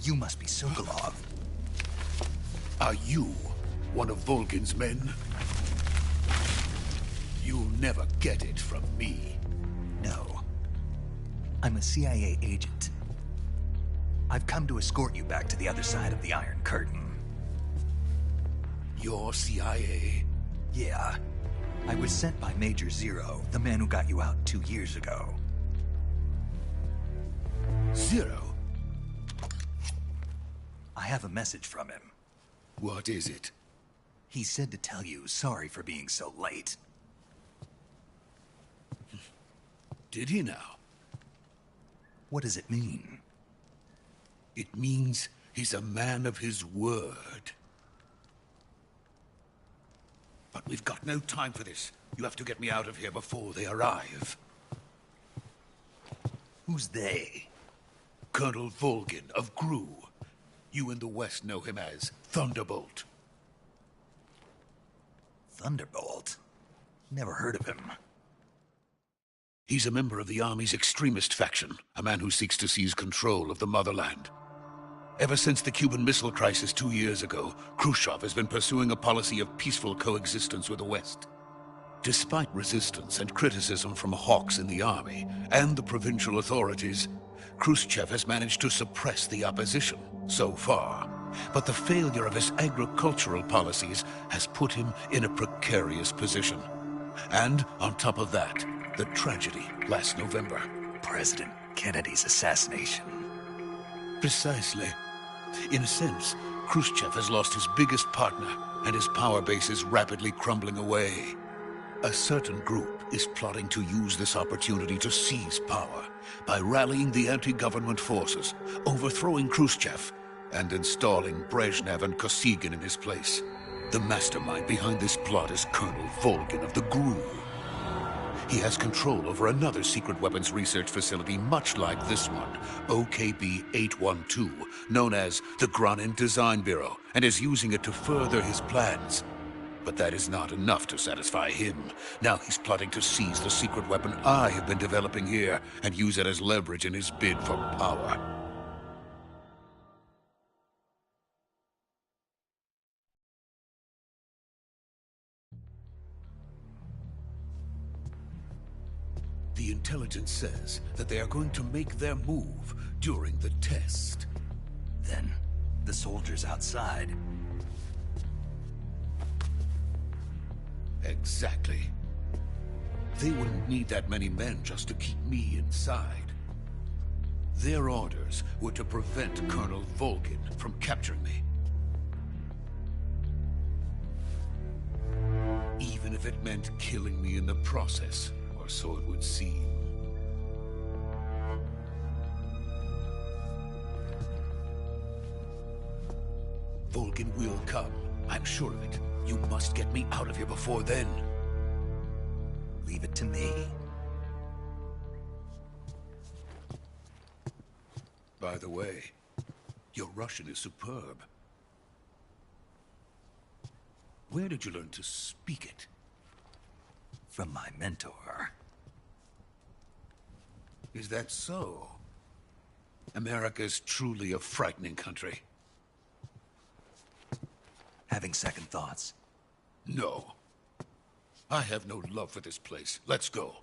You must be Sokolov. Are you one of Volgin's men? You'll never get it from me. No. I'm a CIA agent. I've come to escort you back to the other side of the Iron Curtain. You're CIA? Yeah. I was sent by Major Zero, the man who got you out 2 years ago. Zero? I have a message from him. What is it? He said to tell you sorry for being so late. Did he now? What does it mean? It means he's a man of his word. But we've got no time for this. You have to get me out of here before they arrive. Who's they? Colonel Volgin of Gru. You in the West know him as Thunderbolt. Thunderbolt? Never heard of him. He's a member of the Army's extremist faction, a man who seeks to seize control of the motherland. Ever since the Cuban Missile Crisis 2 years ago, Khrushchev has been pursuing a policy of peaceful coexistence with the West. Despite resistance and criticism from hawks in the Army and the provincial authorities, Khrushchev has managed to suppress the opposition so far. But the failure of his agricultural policies has put him in a precarious position. And on top of that, the tragedy last November. President Kennedy's assassination. Precisely. In a sense, Khrushchev has lost his biggest partner, and his power base is rapidly crumbling away. A certain group is plotting to use this opportunity to seize power by rallying the anti-government forces, overthrowing Khrushchev, and installing Brezhnev and Kosygin in his place. The mastermind behind this plot is Colonel Volgin of the GRU. He has control over another secret weapons research facility much like this one, OKB-812, known as the Granin Design Bureau, and is using it to further his plans. But that is not enough to satisfy him. Now he's plotting to seize the secret weapon I have been developing here and use it as leverage in his bid for power. The intelligence says that they are going to make their move during the test. Then, the soldiers outside. Exactly. They wouldn't need that many men just to keep me inside. Their orders were to prevent Colonel Volgin from capturing me. Even if it meant killing me in the process, or so it would seem. Volgin will come. I'm sure of it. You must get me out of here before then. Leave it to me. By the way, your Russian is superb. Where did you learn to speak it? From my mentor. Is that so? America is truly a frightening country. Having second thoughts? No. I have no love for this place. Let's go.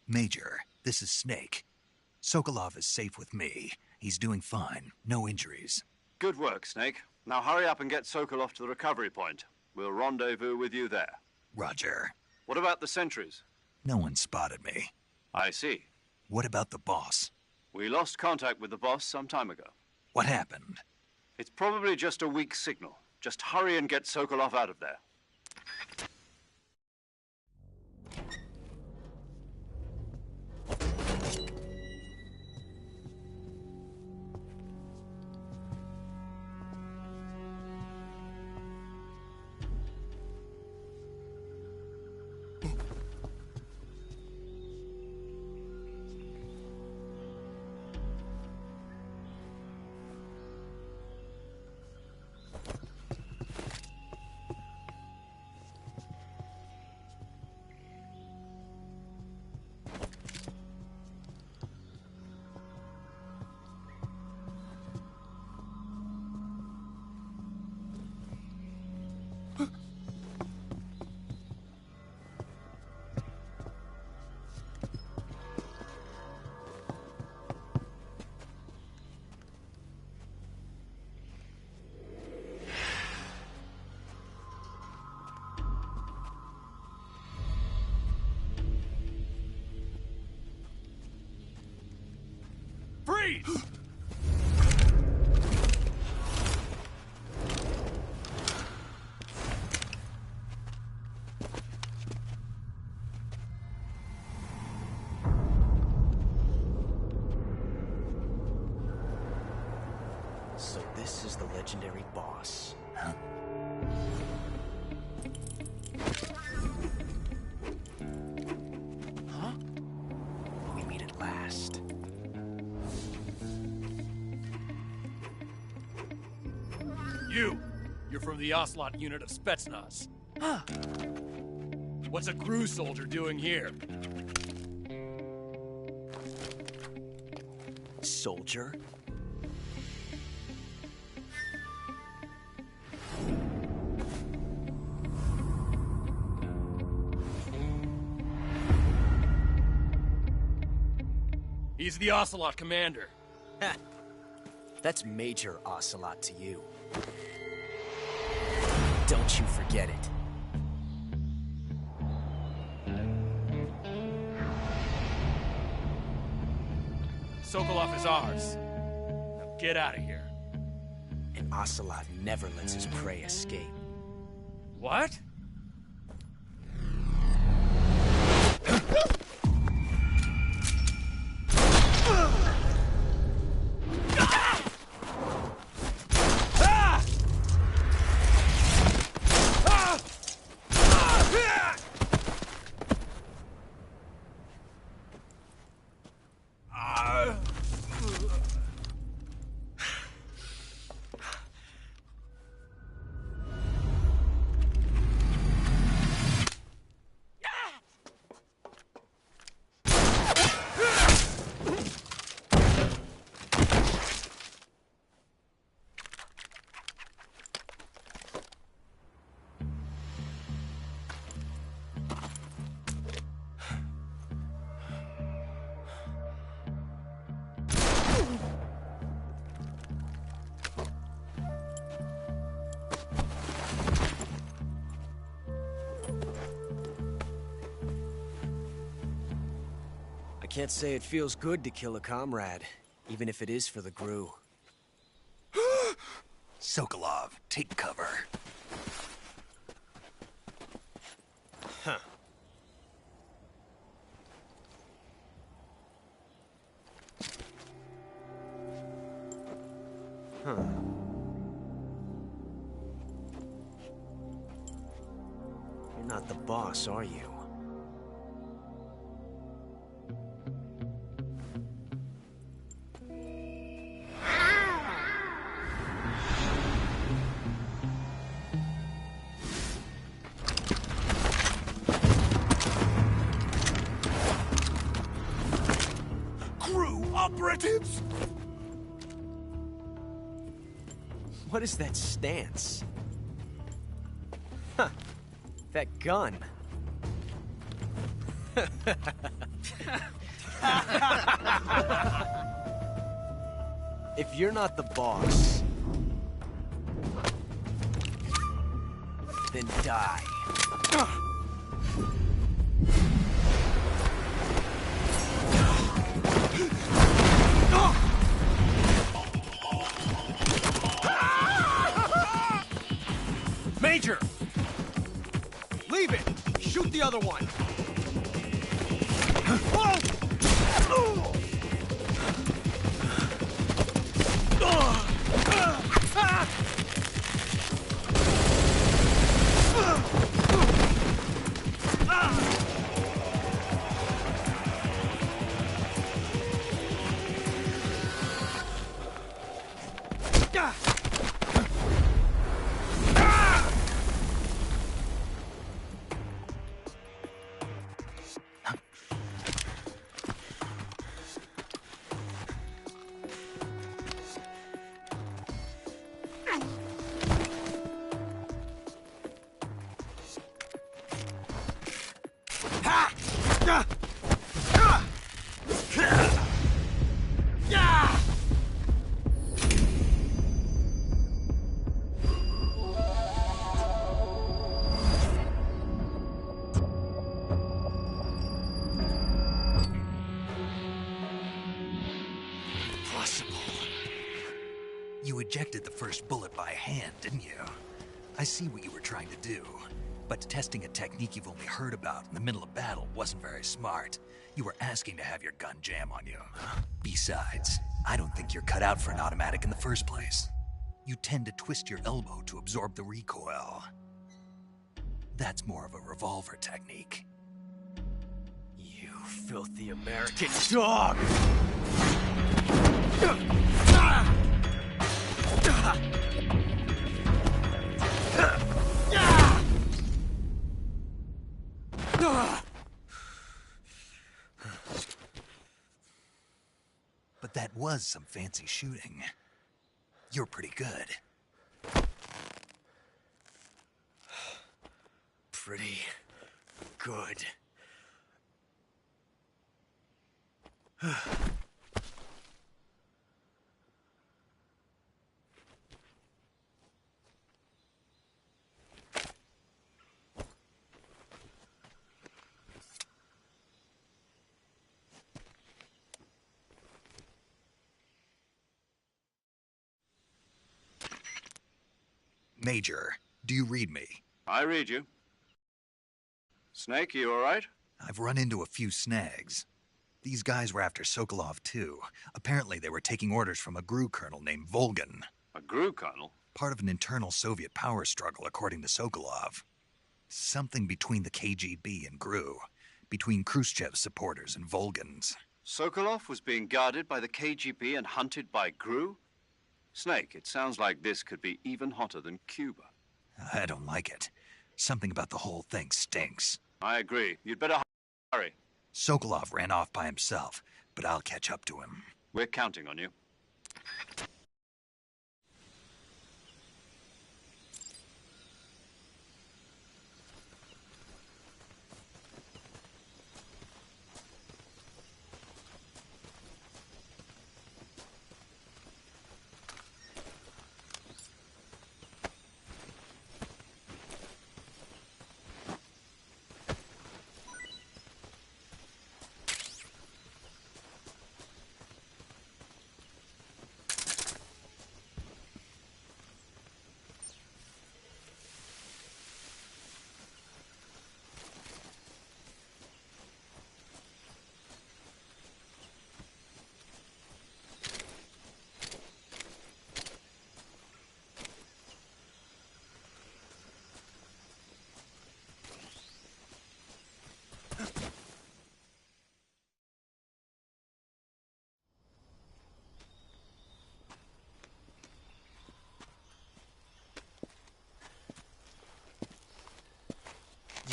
Major, this is Snake. Sokolov is safe with me. He's doing fine. No injuries. Good work, Snake. Now hurry up and get Sokolov to the recovery point. We'll rendezvous with you there. Roger. What about the sentries? No one spotted me. I see. What about the boss? We lost contact with the boss some time ago. What happened? It's probably just a weak signal. Just hurry and get Sokolov out of there. Freeze! So this is the legendary boss. Huh? Huh? We meet at last. You're from the Ocelot unit of Spetsnaz. What's a crew soldier doing here? Soldier? He's the Ocelot commander. Ha! That's Major Ocelot to you. Don't you forget it. Sokolov is ours. Now get out of here. And Ocelot never lets his prey escape. What? I can't say it feels good to kill a comrade, even if it is for the GRU. Sokolov, take cover. Huh. Huh. You're not the boss, are you? Operatives! What is that stance? Huh. That gun. If you're not the boss, then die. Major! Leave it! Shoot the other one! You ejected the first bullet by hand, didn't you? I see what you were trying to do. But testing a technique you've only heard about in the middle of battle wasn't very smart. You were asking to have your gun jam on you. Besides, I don't think you're cut out for an automatic in the first place. You tend to twist your elbow to absorb the recoil. That's more of a revolver technique. You filthy American dog! But that was some fancy shooting. You're pretty good. Pretty good. Major, do you read me? I read you. Snake, you all right? I've run into a few snags. These guys were after Sokolov too. Apparently they were taking orders from a GRU colonel named Volgan. A GRU colonel? Part of an internal Soviet power struggle, according to Sokolov. Something between the KGB and GRU. Between Khrushchev's supporters and Volgan's. Sokolov was being guarded by the KGB and hunted by GRU? Snake, it sounds like this could be even hotter than Cuba. I don't like it. Something about the whole thing stinks. I agree. You'd better hurry. Sokolov ran off by himself, but I'll catch up to him. We're counting on you.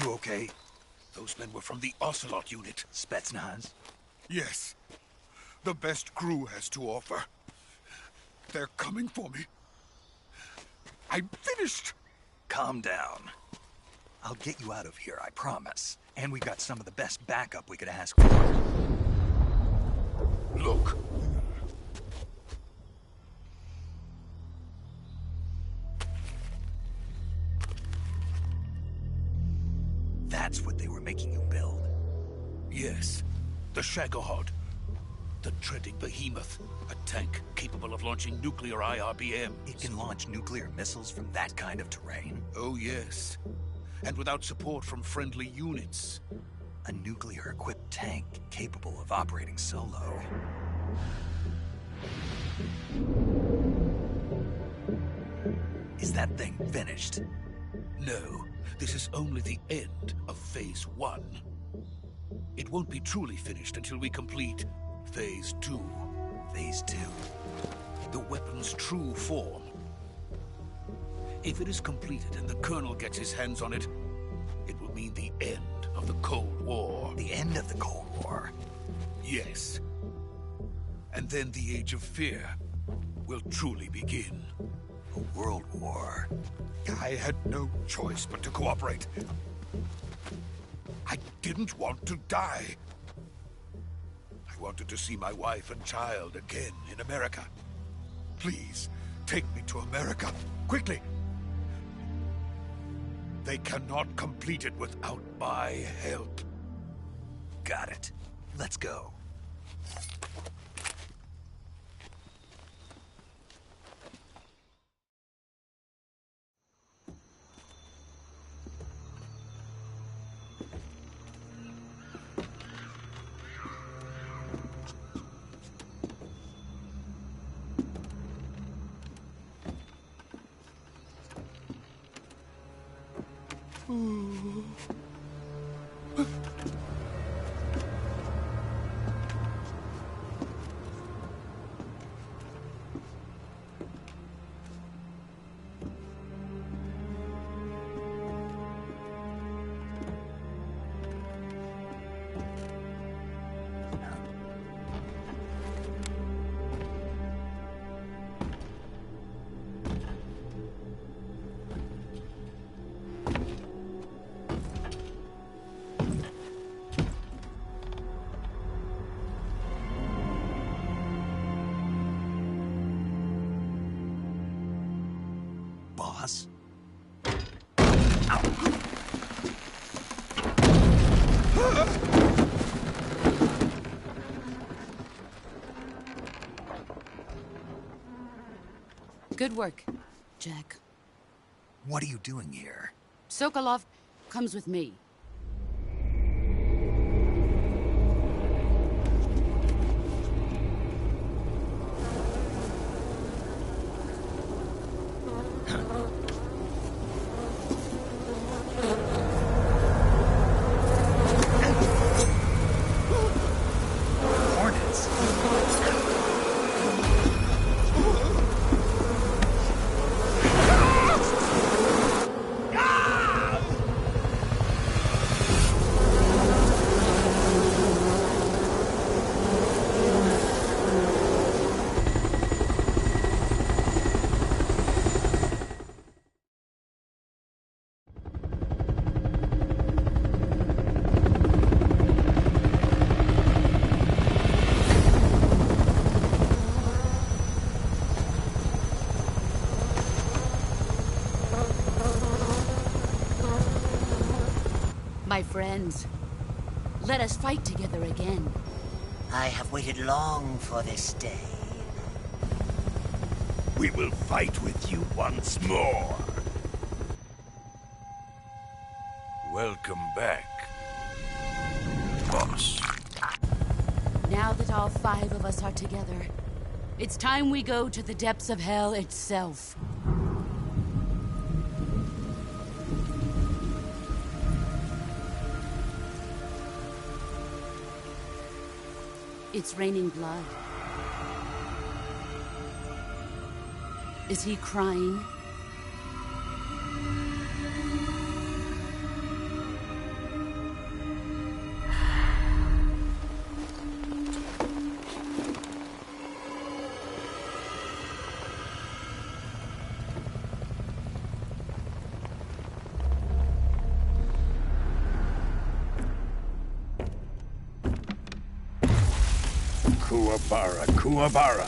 You okay? Those men were from the Ocelot unit. Spetsnaz? Yes. The best GRU has to offer. They're coming for me. I'm finished. Calm down. I'll get you out of here, I promise. And we got some of the best backup we could ask for. Look. That's what they were making you build? Yes. The Shagohod. The treading behemoth. A tank capable of launching nuclear IRBMs. It can launch nuclear missiles from that kind of terrain? Oh, yes. And without support from friendly units. A nuclear-equipped tank capable of operating solo. Is that thing finished? No. This is only the end of Phase 1. It won't be truly finished until we complete Phase 2. Phase 2? The weapon's true form. If it is completed and the Colonel gets his hands on it, it will mean the end of the Cold War. The end of the Cold War? Yes. And then the Age of Fear will truly begin. A world war? I had no choice but to cooperate. I didn't want to die. I wanted to see my wife and child again in America. Please, take me to America, quickly. They cannot complete it without my help. Got it. Let's go. Boss? Good work, Jack. What are you doing here? Sokolov comes with me. Hornets? My friends, let us fight together again. I have waited long for this day. We will fight with you once more. Welcome back, boss. Now that all 5 of us are together, it's time we go to the depths of hell itself. It's raining blood. Is he crying? Kuwabara, Kuwabara.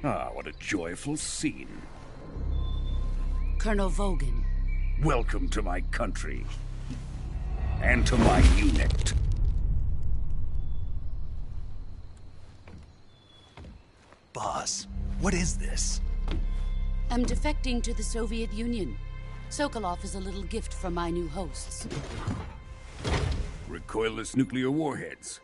Ah, what a joyful scene. Colonel Vogan. Welcome to my country. And to my unit. Boss, what is this? I'm defecting to the Soviet Union. Sokolov is a little gift from my new hosts. Recoilless nuclear warheads.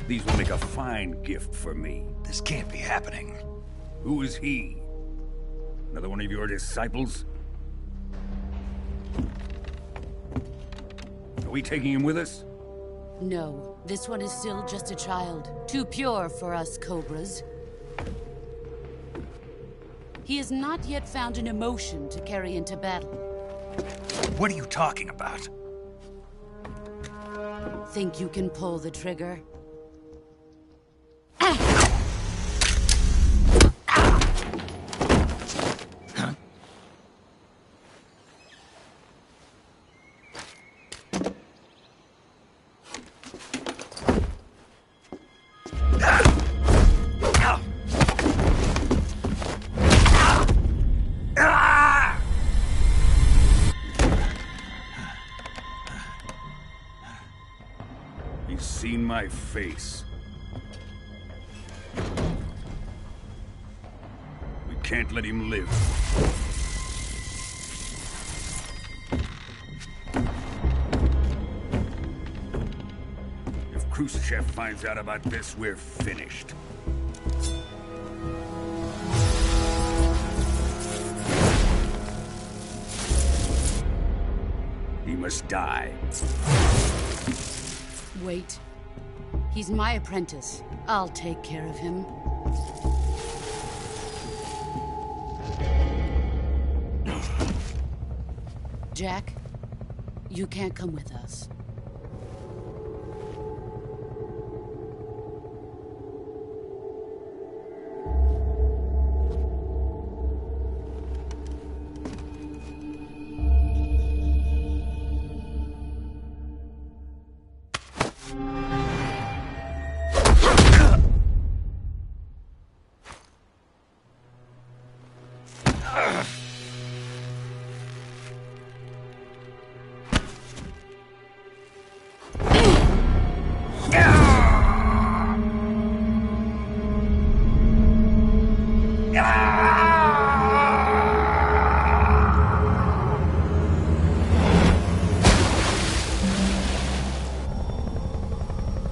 These will make a fine gift for me. This can't be happening. Who is he? Another one of your disciples? Are we taking him with us? No, this one is still just a child. Too pure for us Cobras. He has not yet found an emotion to carry into battle. What are you talking about? Think you can pull the trigger? He's seen my face. We can't let him live. If Khrushchev finds out about this, we're finished. He must die. Wait. He's my apprentice. I'll take care of him. Jack, you can't come with us.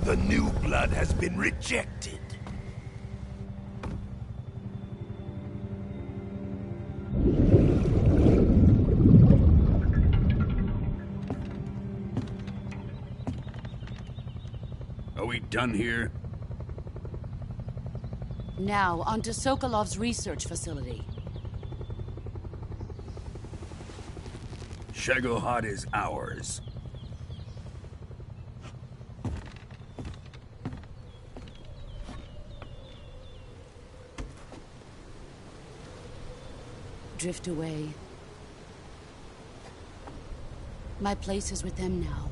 The new blood has been rejected. Are we done here? Now, onto Sokolov's research facility. Shagohod is ours. Drift away. My place is with them now.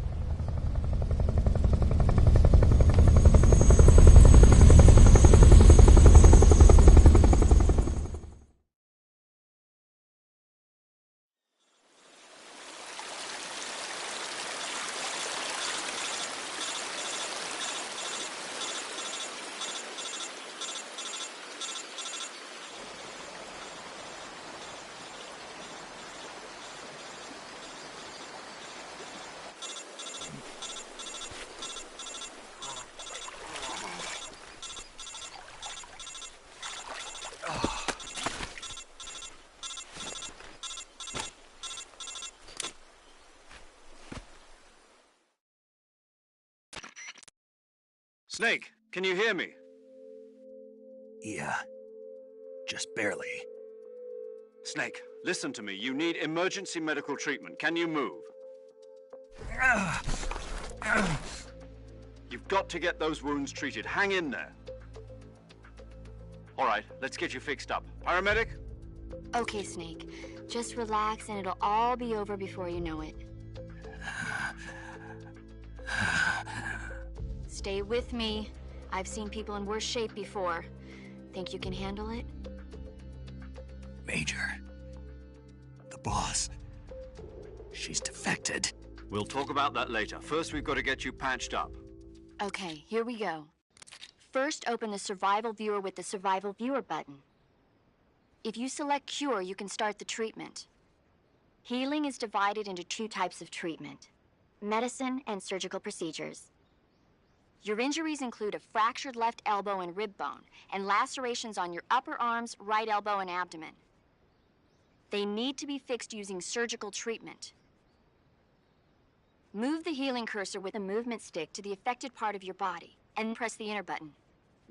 Snake, can you hear me? Yeah. Just barely. Snake, listen to me. You need emergency medical treatment. Can you move? You've got to get those wounds treated. Hang in there. All right, let's get you fixed up. Paramedic? Okay, Snake. Just relax and it'll all be over before you know it. Stay with me. I've seen people in worse shape before. Think you can handle it? Major. The boss. She's defected. We'll talk about that later. First, we've got to get you patched up. Okay, here we go. First, open the Survival Viewer with the Survival Viewer button. If you select Cure, you can start the treatment. Healing is divided into two types of treatment: medicine and surgical procedures. Your injuries include a fractured left elbow and rib bone, and lacerations on your upper arms, right elbow, and abdomen. They need to be fixed using surgical treatment. Move the healing cursor with the movement stick to the affected part of your body, and press the enter button.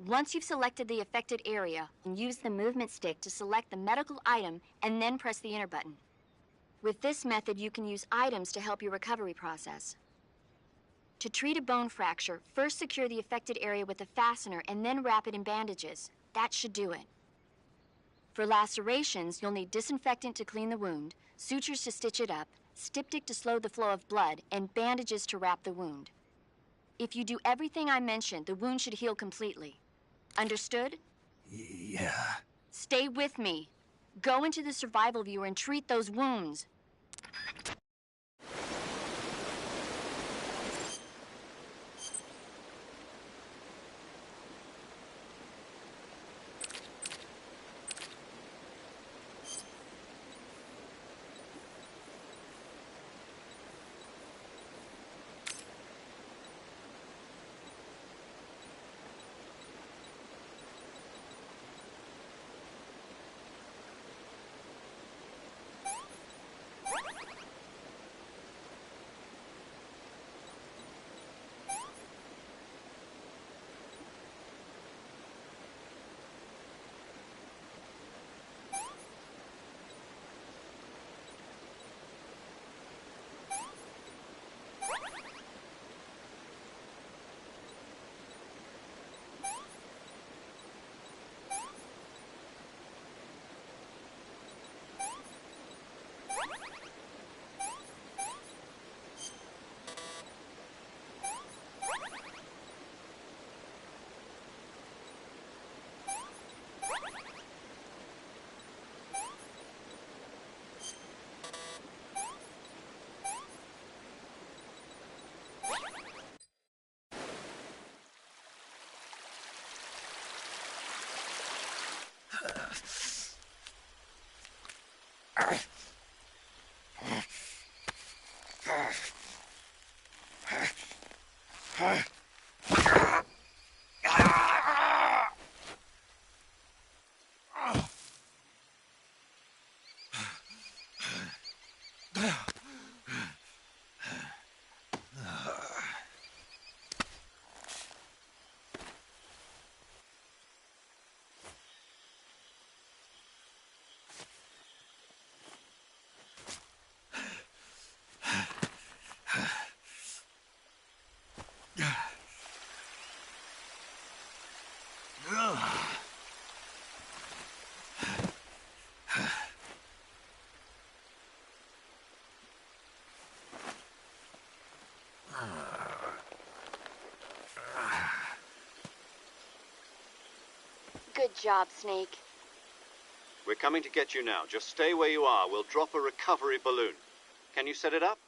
Once you've selected the affected area, use the movement stick to select the medical item, and then press the enter button. With this method, you can use items to help your recovery process. To treat a bone fracture, first secure the affected area with a fastener and then wrap it in bandages. That should do it. For lacerations, you'll need disinfectant to clean the wound, sutures to stitch it up, styptic to slow the flow of blood, and bandages to wrap the wound. If you do everything I mentioned, the wound should heal completely. Understood? Yeah. Stay with me. Go into the Survival Viewer and treat those wounds. Good job, Snake. We're coming to get you now. Just stay where you are. We'll drop a recovery balloon. Can you set it up?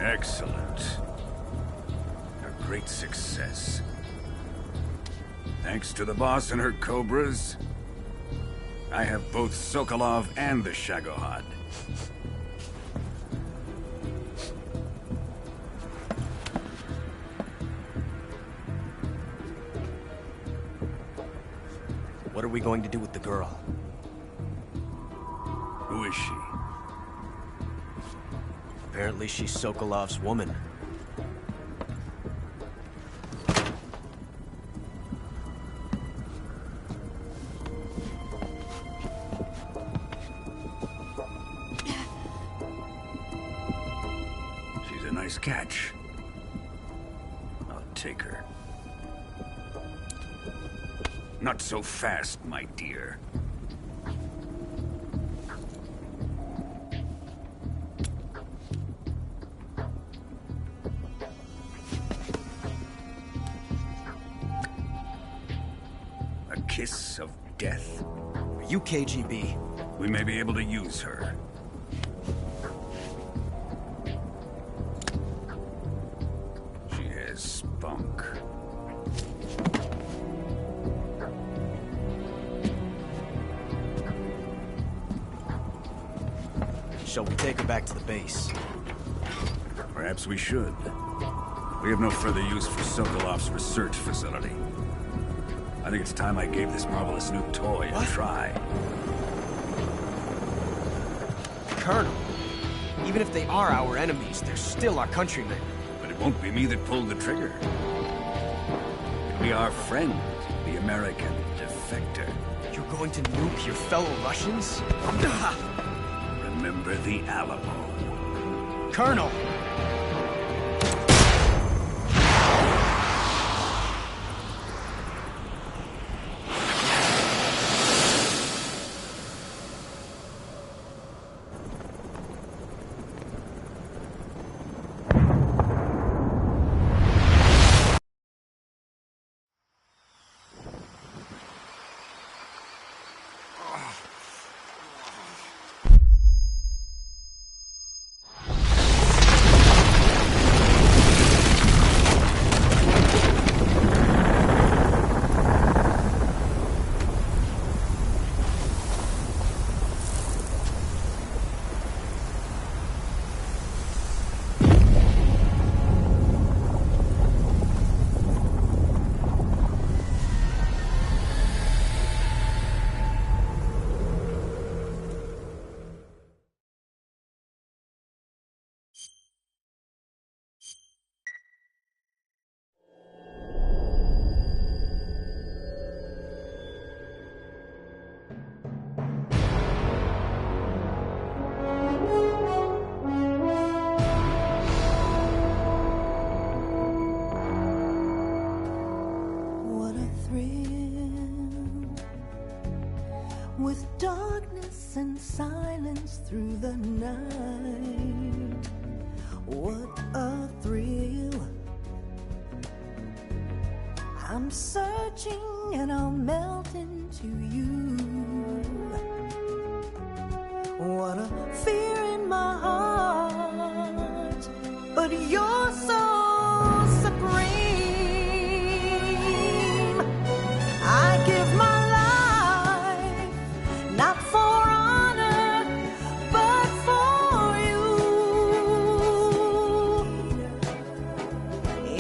Excellent. A great success. Thanks to the boss and her cobras, I have both Sokolov and the Shagohod. What are we going to do with the girl? Who is she? Apparently she's Sokolov's woman. She's a nice catch. I'll take her. Not so fast, my dear. A kiss of death? Are you KGB? We may be able to use her. She has spunk. Shall we take her back to the base? Perhaps we should. We have no further use for Sokolov's research facility. I think it's time I gave this marvelous new toy a try. Colonel, even if they are our enemies, they're still our countrymen. But it won't be me that pulled the trigger. It'll be our friend, the American defector. You're going to nuke your fellow Russians? Remember the Alamo. Colonel! with darkness and silence through the night. What a thrill. I'm searching and I'll melt into you. What a fear in my heart, but you're so supreme. I give my life, not for honor, but for you.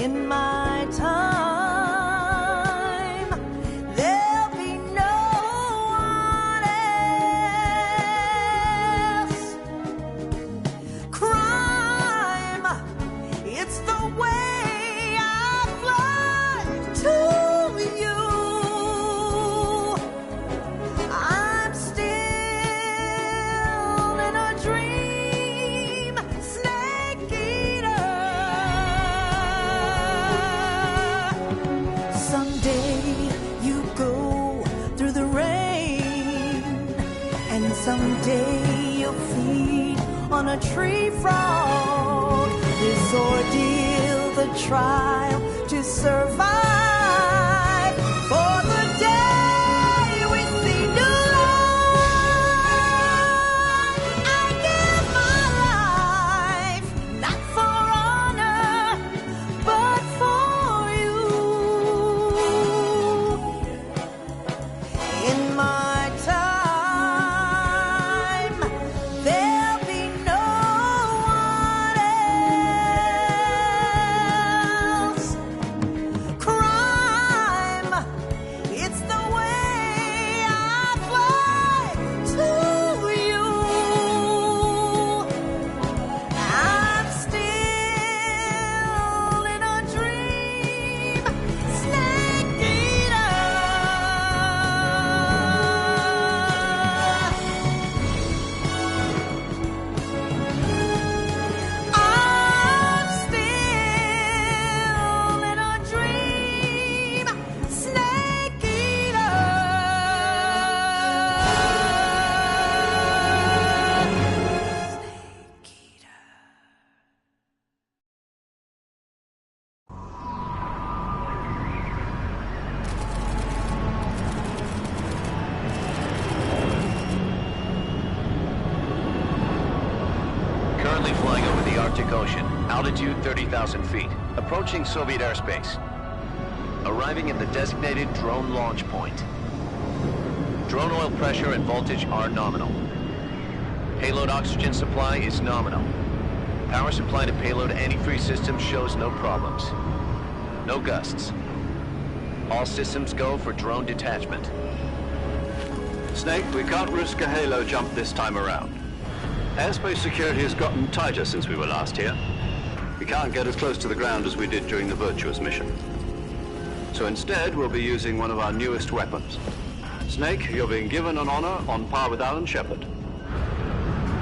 In my time, there'll be no one else. Crime, it's the way I fly to you. I'm still in a dream, snake eater. Someday you go through the rain, and someday you'll feed on a tree frog. This ordeal, the trial to survive, for the day we see new light. I give my life, not for honor, but for you. In my time, there'll be no one else. Crime, it's the way I fly to you. I'm still in a dream, snake eater. I'm still in a dream, snake eater. Currently flying over the Arctic Ocean, altitude 30,000 feet, approaching Soviet airspace. Arriving at the designated drone launch point. Drone oil pressure and voltage are nominal. Payload oxygen supply is nominal. Power supply to payload antifreeze system shows no problems. No gusts. All systems go for drone detachment. Snake, we can't risk a halo jump this time around. Airspace security has gotten tighter since we were last here. We can't get as close to the ground as we did during the Virtuous mission. So instead, we'll be using one of our newest weapons. Snake, you're being given an honor on par with Alan Shepard.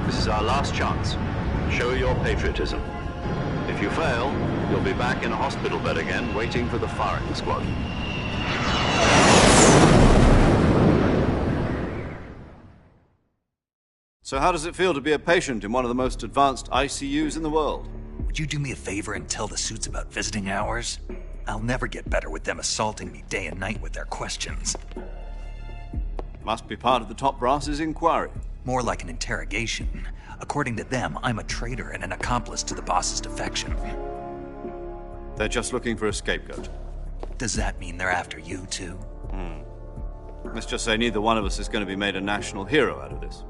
This is our last chance. Show your patriotism. If you fail, you'll be back in a hospital bed again, waiting for the firing squad. So how does it feel to be a patient in one of the most advanced ICUs in the world? Would you do me a favor and tell the suits about visiting hours? I'll never get better with them assaulting me day and night with their questions. Must be part of the top brass's inquiry. More like an interrogation. According to them, I'm a traitor and an accomplice to the boss's defection. They're just looking for a scapegoat. Does that mean they're after you, too? Let's just say neither one of us is going to be made a national hero out of this.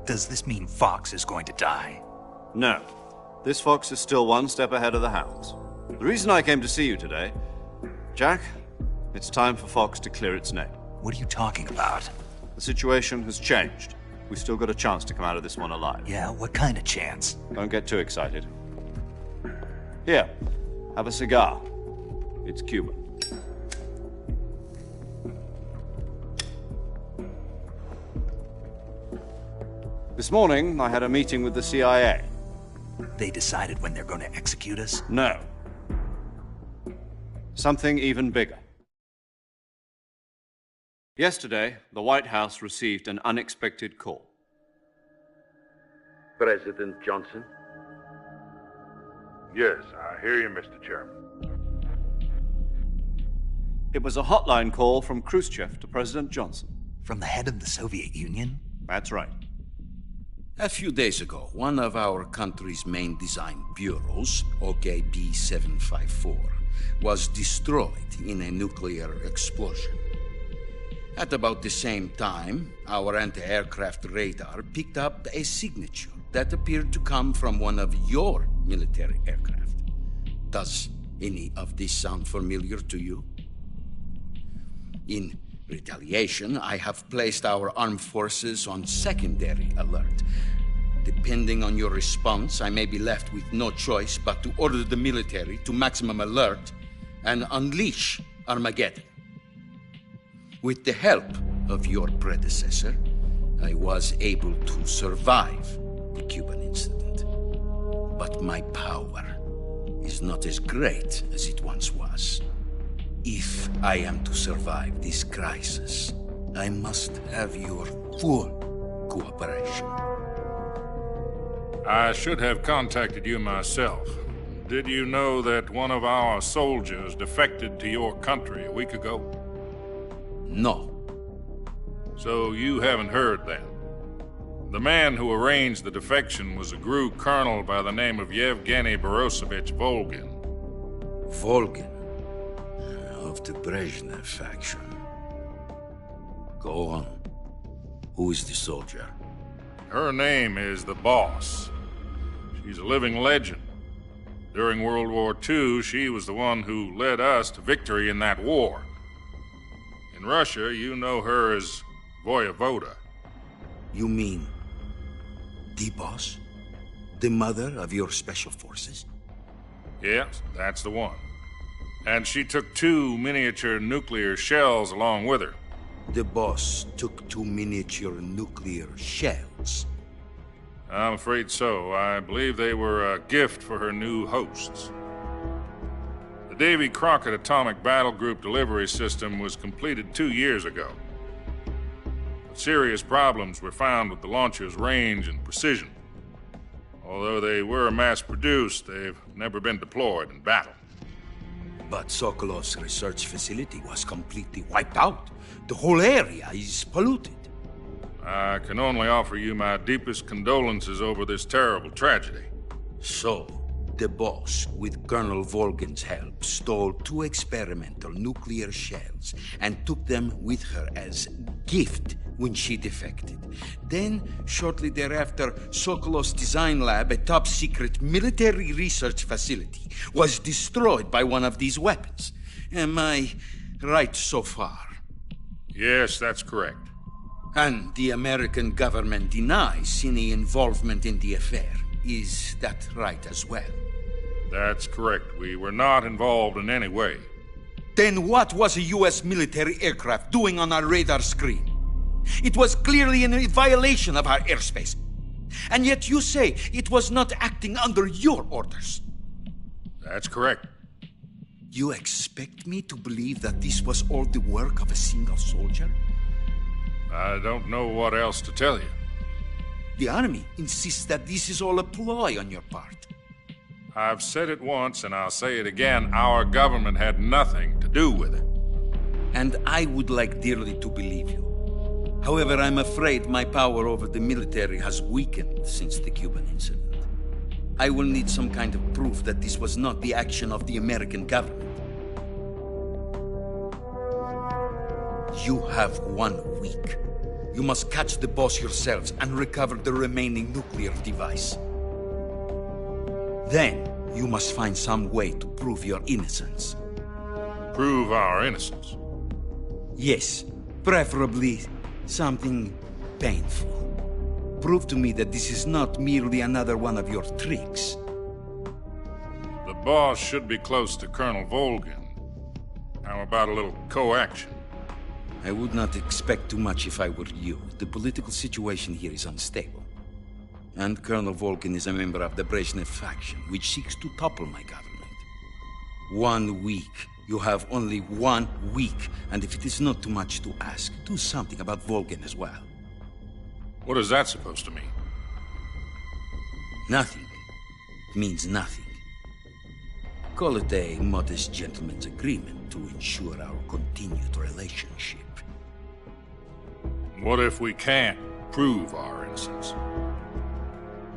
Does this mean Fox is going to die? No. This Fox is still one step ahead of the hounds. The reason I came to see you today... Jack, it's time for Fox to clear its name. What are you talking about? The situation has changed. We've still got a chance to come out of this one alive. Yeah, what kind of chance? Don't get too excited. Here, have a cigar. It's Cuban. This morning, I had a meeting with the CIA. They decided when they're going to execute us? No. Something even bigger. Yesterday, the White House received an unexpected call. President Johnson? Yes, I hear you, Mr. Chairman. It was a hotline call from Khrushchev to President Johnson. From the head of the Soviet Union? That's right. A few days ago, one of our country's main design bureaus, OKB 754, was destroyed in a nuclear explosion. At about the same time, our anti-aircraft radar picked up a signature that appeared to come from one of your military aircraft. Does any of this sound familiar to you? In retaliation, I have placed our armed forces on secondary alert. Depending on your response, I may be left with no choice but to order the military to maximum alert and unleash Armageddon. With the help of your predecessor, I was able to survive the Cuban incident. But my power is not as great as it once was. If I am to survive this crisis, I must have your full cooperation. I should have contacted you myself. Did you know that one of our soldiers defected to your country a week ago? No. So you haven't heard then? The man who arranged the defection was a GRU colonel by the name of Yevgeny Borosovich Volgin. Volgin? Of the Brezhnev faction. Go on. Who is the soldier? Her name is the Boss. She's a living legend. During World War II, she was the one who led us to victory in that war. In Russia, you know her as Voyevoda. You mean the Boss? The mother of your special forces? Yes, that's the one. And she took 2 miniature nuclear shells along with her. The Boss took 2 miniature nuclear shells? I'm afraid so. I believe they were a gift for her new hosts. The Davy Crockett Atomic Battle Group delivery system was completed 2 years ago. But serious problems were found with the launcher's range and precision. Although they were mass-produced, they've never been deployed in battle. But Sokolov's research facility was completely wiped out. The whole area is polluted. I can only offer you my deepest condolences over this terrible tragedy. So, the Boss, with Colonel Volgin's help, stole 2 experimental nuclear shells and took them with her as gift when she defected. Then, shortly thereafter, Sokolov's design lab, a top-secret military research facility, was destroyed by one of these weapons. Am I right so far? Yes, that's correct. And the American government denies any involvement in the affair. Is that right as well? That's correct. We were not involved in any way. Then what was a U.S. military aircraft doing on our radar screen? It was clearly in violation of our airspace. And yet you say it was not acting under your orders. That's correct. You expect me to believe that this was all the work of a single soldier? I don't know what else to tell you. The Army insists that this is all a ploy on your part. I've said it once, and I'll say it again. Our government had nothing to do with it. And I would like dearly to believe you. However, I'm afraid my power over the military has weakened since the Cuban incident. I will need some kind of proof that this was not the action of the American government. You have 1 week. You must catch the Boss yourselves and recover the remaining nuclear device. Then, you must find some way to prove your innocence. Prove our innocence? Yes, preferably something painful. Prove to me that this is not merely another one of your tricks. The Boss should be close to Colonel Volgin. How about a little coaction? I would not expect too much if I were you. The political situation here is unstable. And Colonel Volgin is a member of the Brezhnev faction, which seeks to topple my government. 1 week You have only 1 week, and if it is not too much to ask, do something about Volgin as well. What is that supposed to mean? Nothing. Means nothing. Call it a modest gentleman's agreement to ensure our continued relationship. What if we can't prove our innocence?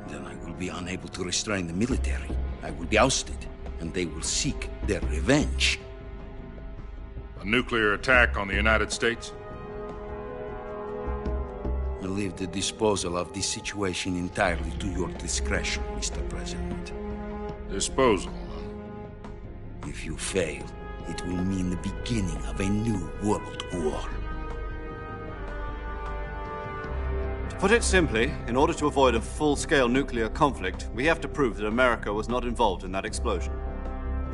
Then I will be unable to restrain the military. I will be ousted, and they will seek their revenge. A nuclear attack on the United States? I leave the disposal of this situation entirely to your discretion, Mr. President. Disposal? If you fail, it will mean the beginning of a new world war. To put it simply, in order to avoid a full-scale nuclear conflict, we have to prove that America was not involved in that explosion.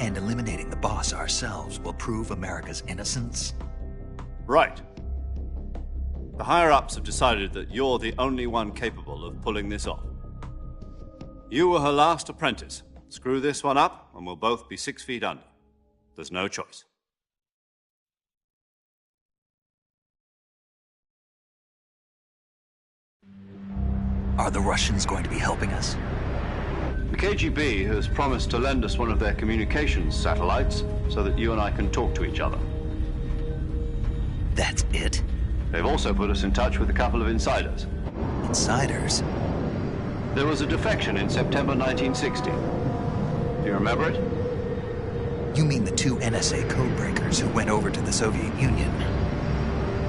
And eliminating the boss ourselves will prove America's innocence? Right. The higher-ups have decided that you're the only one capable of pulling this off. You were her last apprentice. Screw this one up, and we'll both be 6 feet under. There's no choice. Are the Russians going to be helping us? The KGB has promised to lend us one of their communications satellites so that you and I can talk to each other. That's it? They've also put us in touch with a couple of insiders. Insiders? There was a defection in September 1960. Do you remember it? You mean the 2 NSA codebreakers who went over to the Soviet Union?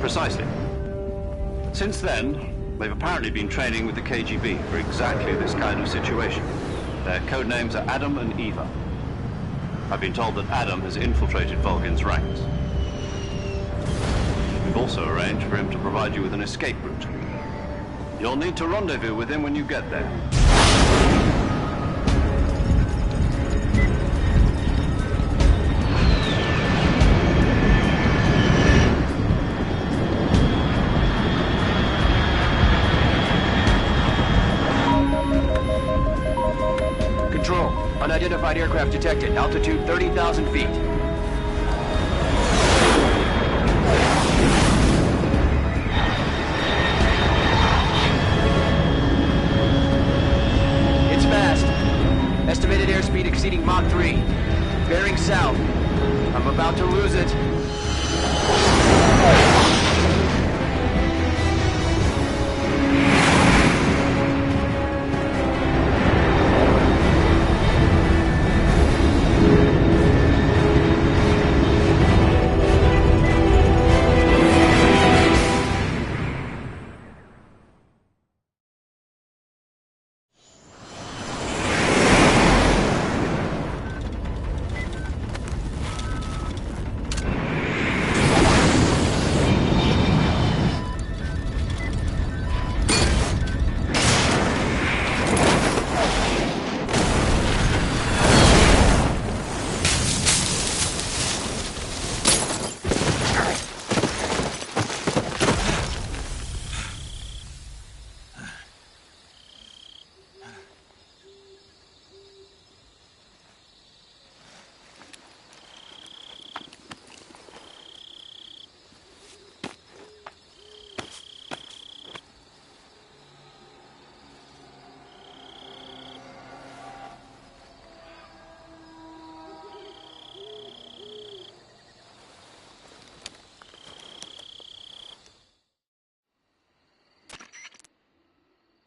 Precisely. Since then, they've apparently been training with the KGB for exactly this kind of situation. Their code names are Adam and Eva. I've been told that Adam has infiltrated Volgin's ranks. We've also arranged for him to provide you with an escape route. You'll need to rendezvous with him when you get there. Control, unidentified aircraft detected. Altitude 30,000 feet. It's fast. Estimated airspeed exceeding Mach 3. Bearing south. I'm about to lose it.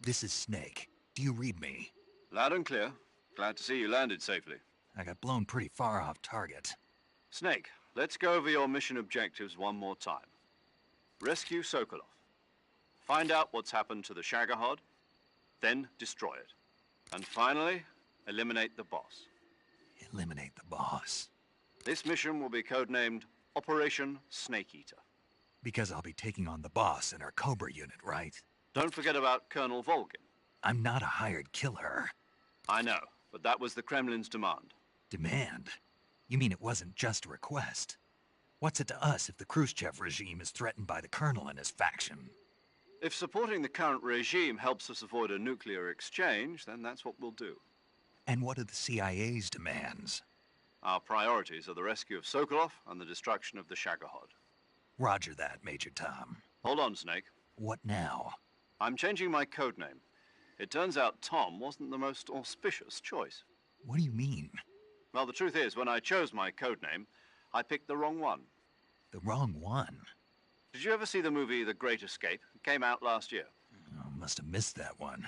This is Snake. Do you read me? Loud and clear. Glad to see you landed safely. I got blown pretty far off target. Snake, let's go over your mission objectives one more time. Rescue Sokolov. Find out what's happened to the Shagohod, then destroy it. And finally, eliminate the boss. Eliminate the boss? This mission will be codenamed Operation Snake Eater. Because I'll be taking on the boss in our Cobra unit, right? Don't forget about Colonel Volgin. I'm not a hired killer. I know, but that was the Kremlin's demand. Demand? You mean it wasn't just a request? What's it to us if the Khrushchev regime is threatened by the Colonel and his faction? If supporting the current regime helps us avoid a nuclear exchange, then that's what we'll do. And what are the CIA's demands? Our priorities are the rescue of Sokolov and the destruction of the Shagohod. Roger that, Major Tom. Hold on, Snake. What now? I'm changing my code name. It turns out Tom wasn't the most auspicious choice. What do you mean? Well, the truth is, when I chose my code name, I picked the wrong one. The wrong one? Did you ever see the movie The Great Escape? It came out last year. Oh, must have missed that one.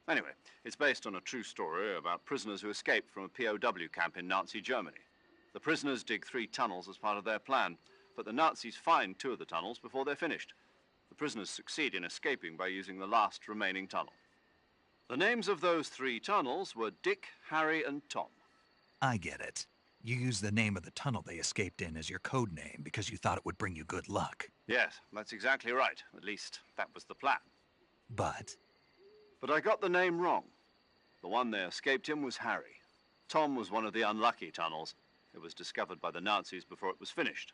Anyway, it's based on a true story about prisoners who escaped from a POW camp in Nazi Germany. The prisoners dig 3 tunnels as part of their plan, but the Nazis find 2 of the tunnels before they're finished. The prisoners succeed in escaping by using the last remaining tunnel. The names of those 3 tunnels were Dick, Harry, and Tom. I get it. You used the name of the tunnel they escaped in as your code name because you thought it would bring you good luck. Yes, that's exactly right. At least, that was the plan. But I got the name wrong. The one they escaped in was Harry. Tom was one of the unlucky tunnels. It was discovered by the Nazis before it was finished.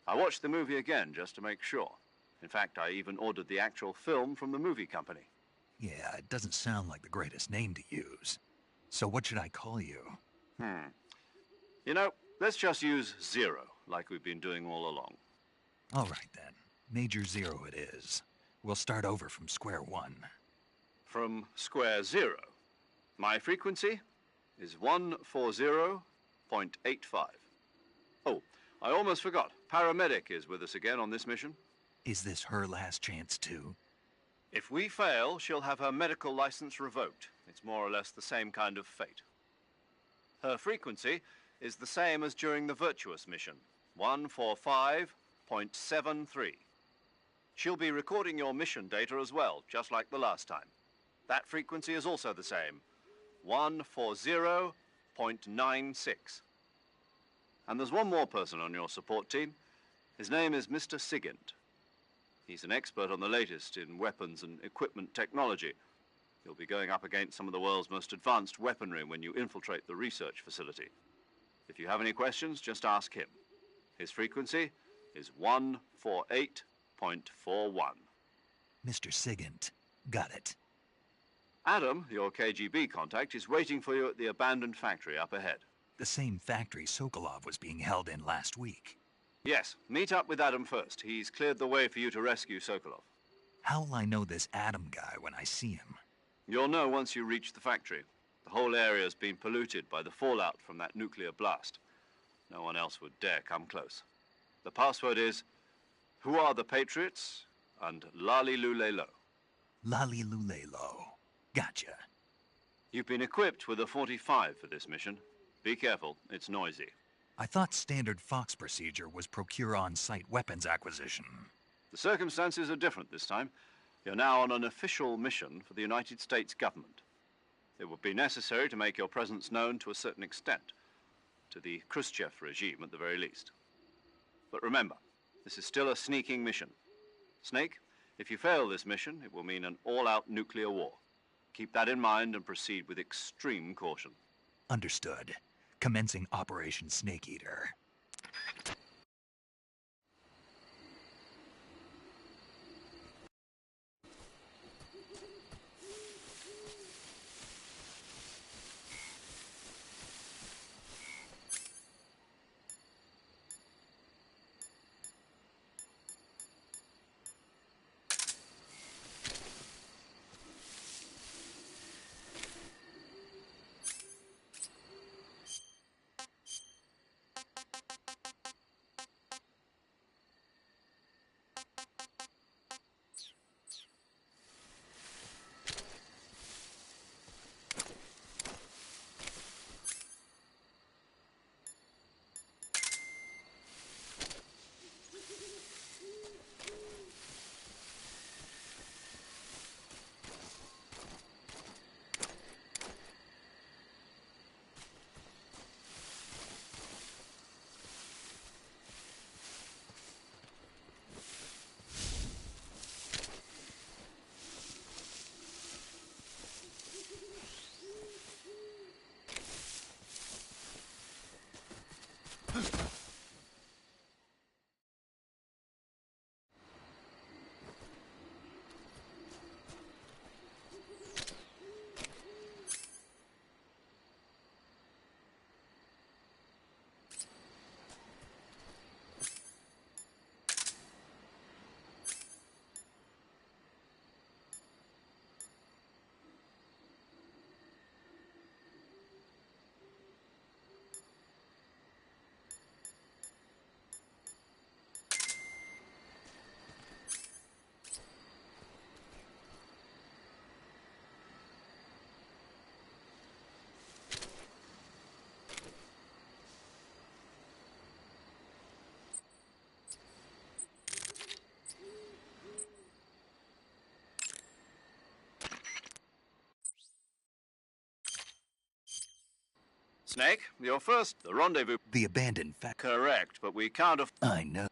I watched the movie again just to make sure. In fact, I even ordered the actual film from the movie company. yeah, it doesn't sound like the greatest name to use. So what should I call you? You know, let's just use Zero, like we've been doing all along. All right, then. Major Zero it is. We'll start over from square one. From square 0. My frequency is 140.85. Oh, I almost forgot. Paramedic is with us again on this mission. Is this her last chance, too? If we fail, she'll have her medical license revoked. It's more or less the same kind of fate. Her frequency is the same as during the Virtuous mission, 145.73. She'll be recording your mission data as well, just like the last time. That frequency is also the same, 140.96. And there's one more person on your support team. His name is Mr. Sigint. He's an expert on the latest in weapons and equipment technology. You'll be going up against some of the world's most advanced weaponry when you infiltrate the research facility. If you have any questions, just ask him. His frequency is 148.41. Mr. Sigint. Got it. Adam, your KGB contact, is waiting for you at the abandoned factory up ahead. The same factory Sokolov was being held in last week. Yes, meet up with Adam first. He's cleared the way for you to rescue Sokolov. How'll I know this Adam guy when I see him? You'll know once you reach the factory. The whole area's been polluted by the fallout from that nuclear blast. No one else would dare come close. The password is, "Who are the Patriots?" and Lali Lulelo. Lali Lulelo. Gotcha. You've been equipped with a 45 for this mission. Be careful, it's noisy. I thought standard Fox procedure was procure on-site weapons acquisition. The circumstances are different this time. You're now on an official mission for the United States government. It would be necessary to make your presence known to a certain extent, to the Khrushchev regime at the very least. But remember, this is still a sneaking mission. Snake, if you fail this mission, it will mean an all-out nuclear war. Keep that in mind and proceed with extreme caution. Understood. Commencing Operation Snake Eater. Snake, you're first. The rendezvous. The abandoned Correct, but we can't I know.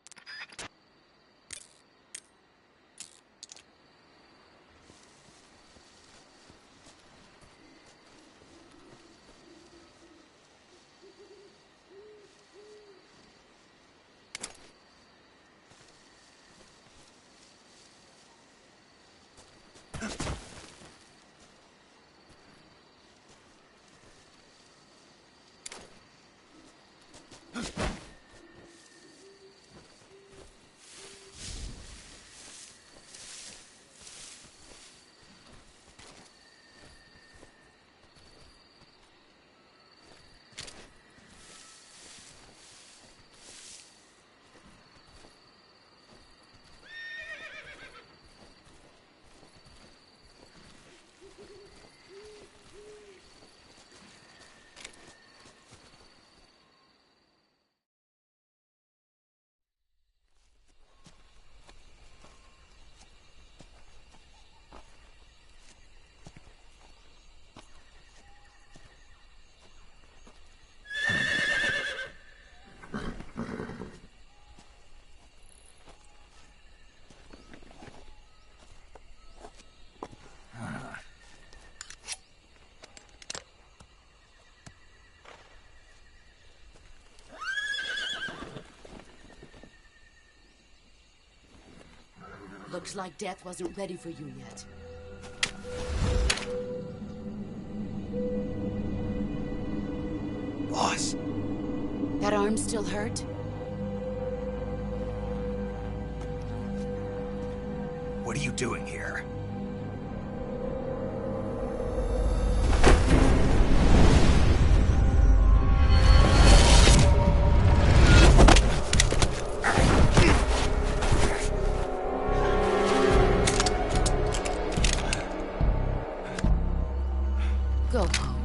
Looks like death wasn't ready for you yet. Boss. That arm still hurt? What are you doing here? Go home.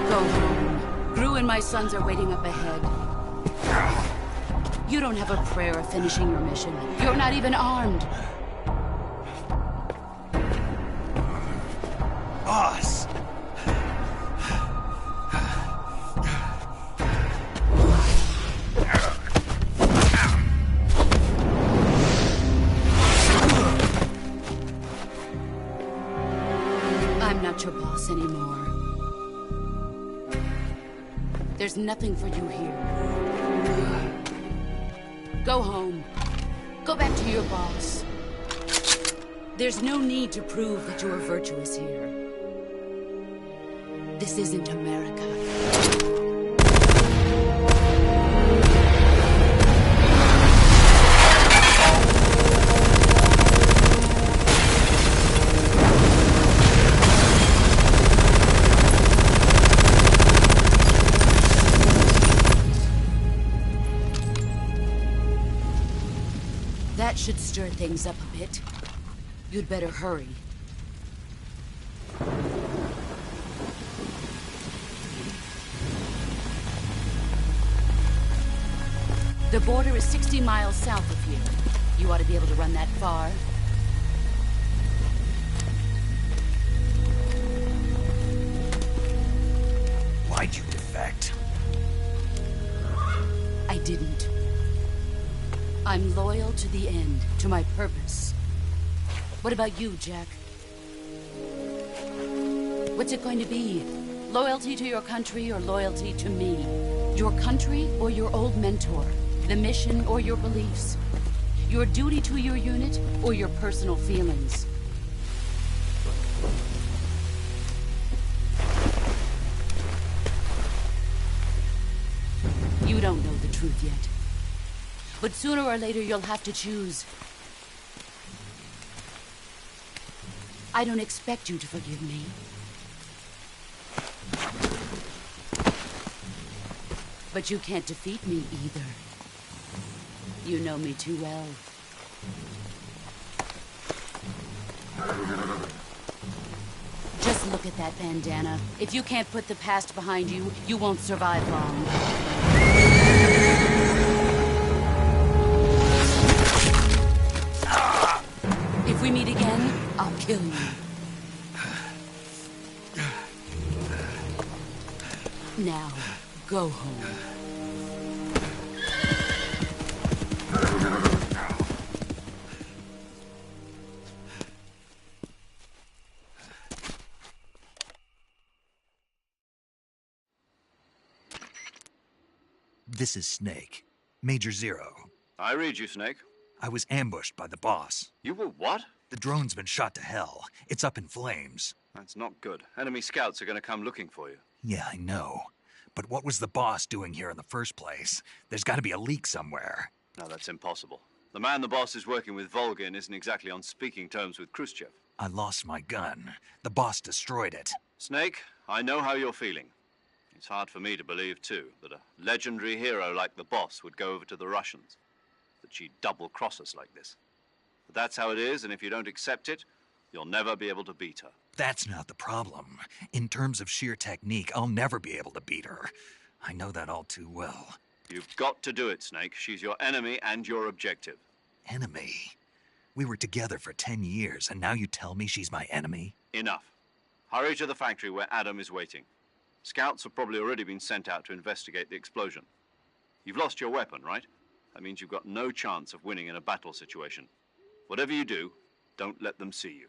Go home. Gru and my sons are waiting up ahead. You don't have a prayer of finishing your mission. You're not even armed. Boss! I'm not your boss anymore. There's nothing for you here. Go home. Go back to your boss. There's no need to prove that you are virtuous here. This isn't America. That should stir things up a bit. You'd better hurry. The border is 60 miles south of here. You ought to be able to run that far. Why'd you defect? I didn't. I'm loyal to the end, to my purpose. What about you, Jack? What's it going to be? Loyalty to your country or loyalty to me? Your country or your old mentor? The mission or your beliefs? Your duty to your unit or your personal feelings? You don't know the truth yet. But sooner or later, you'll have to choose. I don't expect you to forgive me. But you can't defeat me either. You know me too well. Just look at that bandana. If you can't put the past behind you, you won't survive long. If we meet Go home. This is Snake. Major Zero. I read you, Snake. I was ambushed by the boss. You were what? The drone's been shot to hell. It's up in flames. That's not good. Enemy scouts are going to come looking for you. Yeah, I know. But what was the boss doing here in the first place? There's got to be a leak somewhere. No, that's impossible. The man the boss is working with, Volgin, isn't exactly on speaking terms with Khrushchev. I lost my gun. The boss destroyed it. Snake, I know how you're feeling. It's hard for me to believe, too, that a legendary hero like the boss would go over to the Russians. That she'd double-cross us like this. But that's how it is, and if you don't accept it, you'll never be able to beat her. That's not the problem. In terms of sheer technique, I'll never be able to beat her. I know that all too well. You've got to do it, Snake. She's your enemy and your objective. Enemy? We were together for 10 years, and now you tell me she's my enemy? Enough. Hurry to the factory where Adam is waiting. Scouts have probably already been sent out to investigate the explosion. You've lost your weapon, right? That means you've got no chance of winning in a battle situation. Whatever you do, don't let them see you.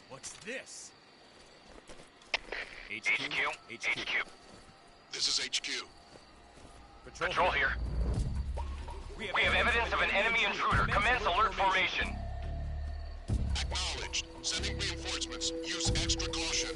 What's this? HQ. This is HQ. Patrol here. We have evidence of an enemy intruder. Commence alert formation. Acknowledged. Sending reinforcements. Use extra caution.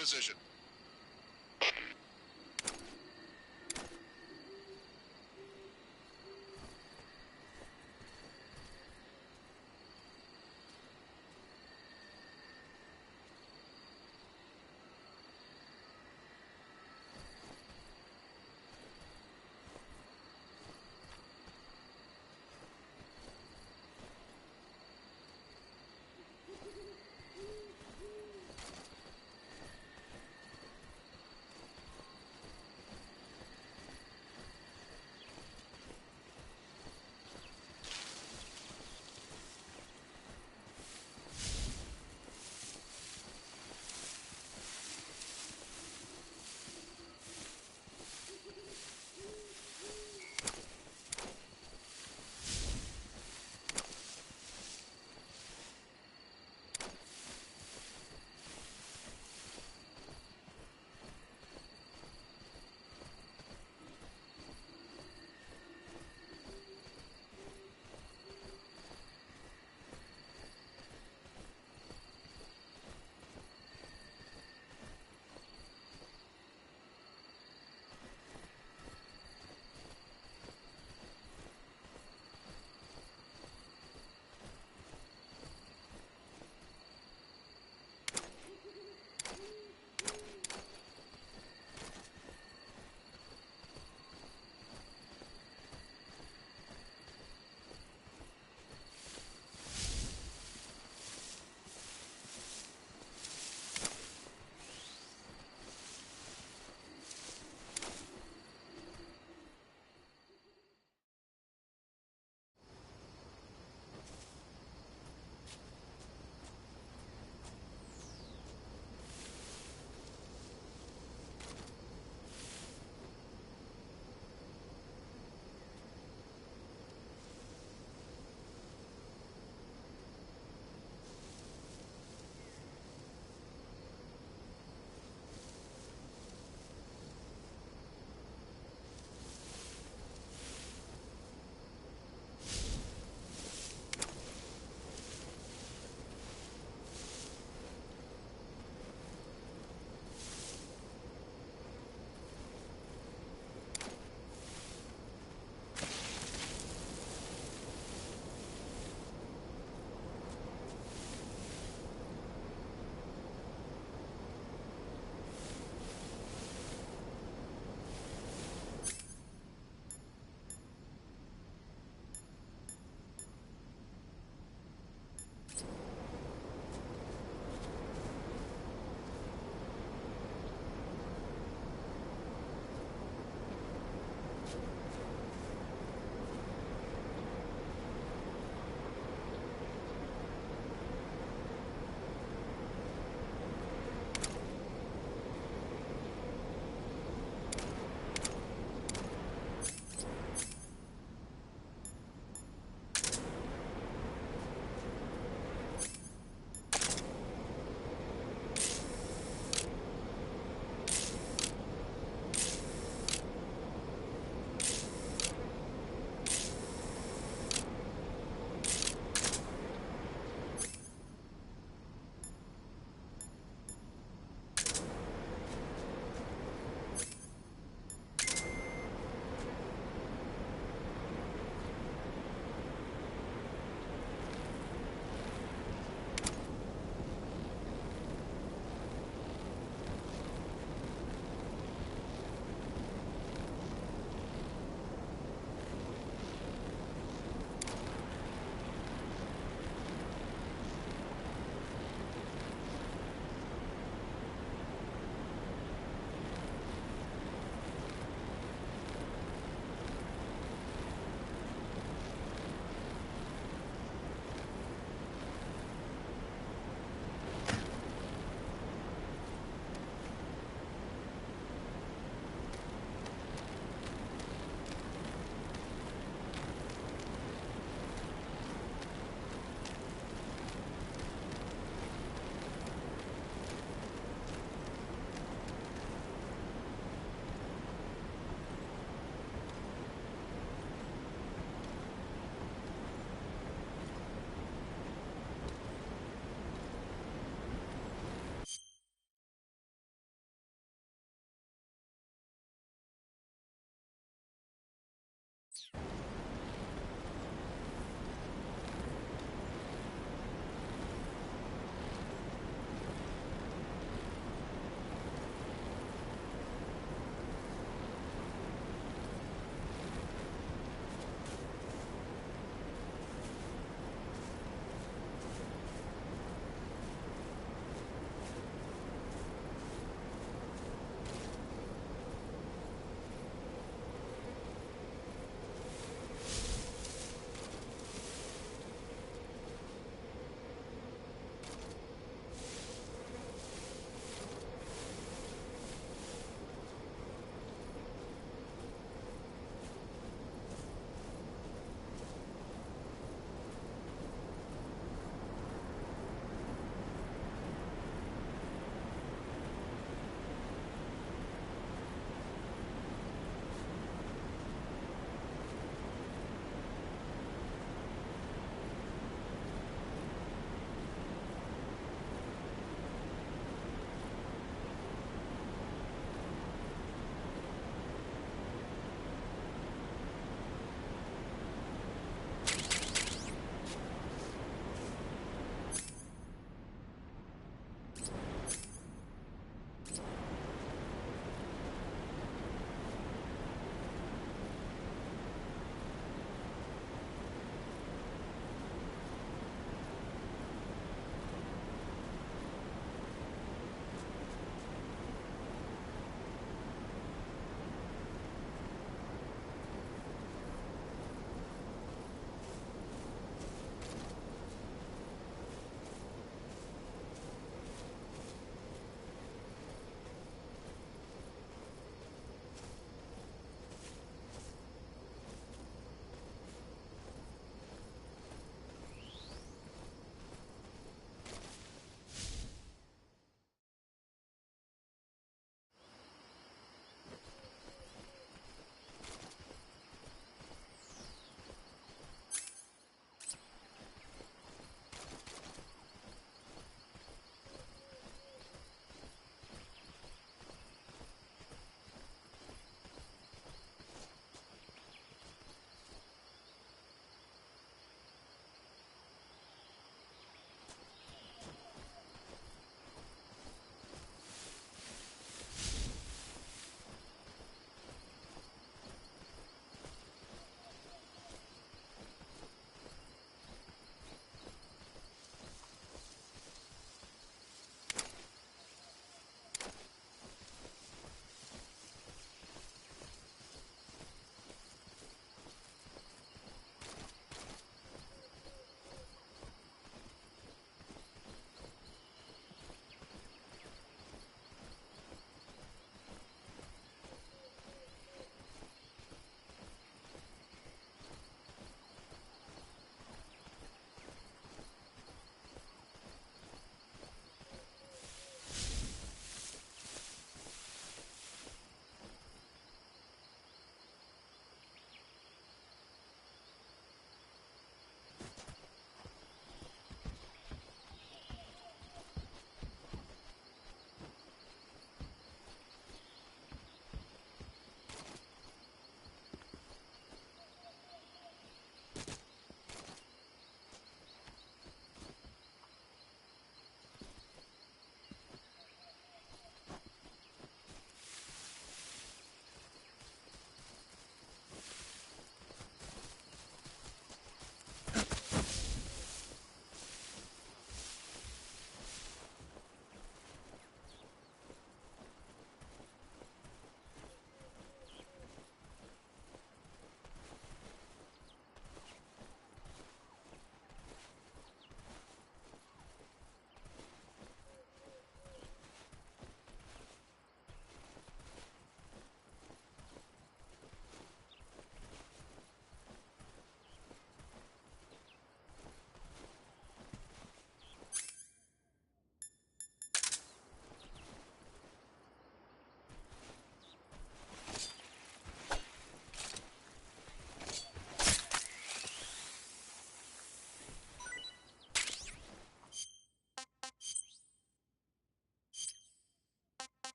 position.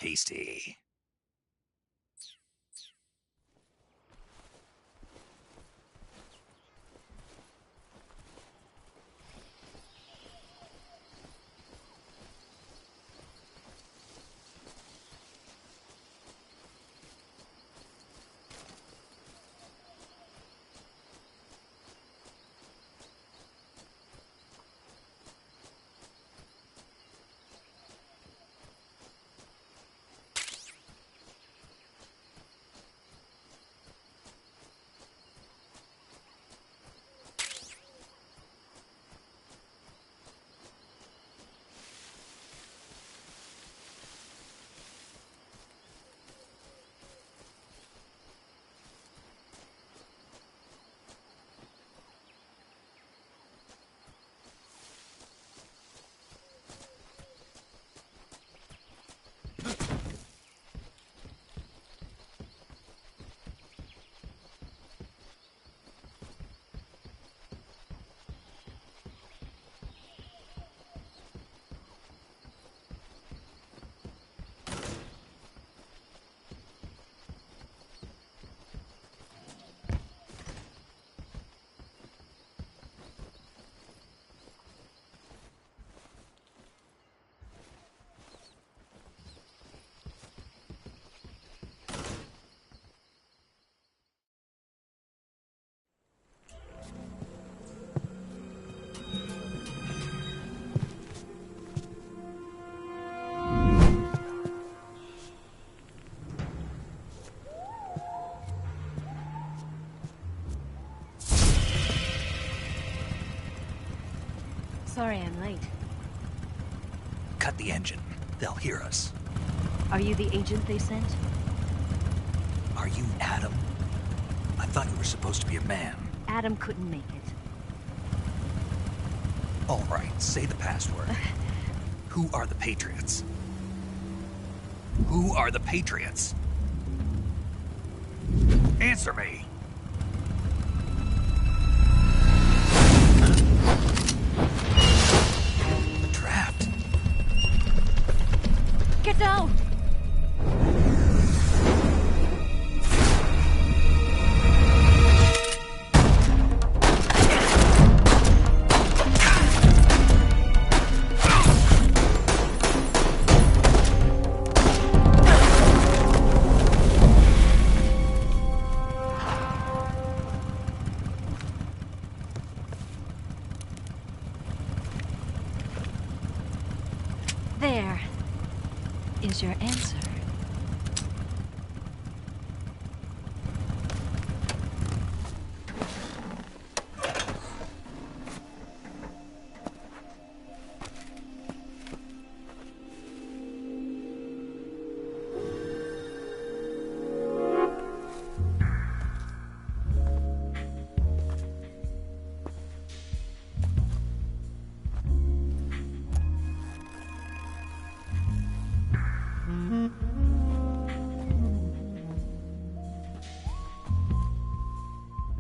tasty. Sorry I'm late. Cut the engine. They'll hear us. Are you the agent they sent? Are you Adam? I thought you were supposed to be a man. Adam couldn't make it. All right, say the password. Who are the Patriots? Who are the Patriots? Answer me! Trapped. Get down! There is your answer.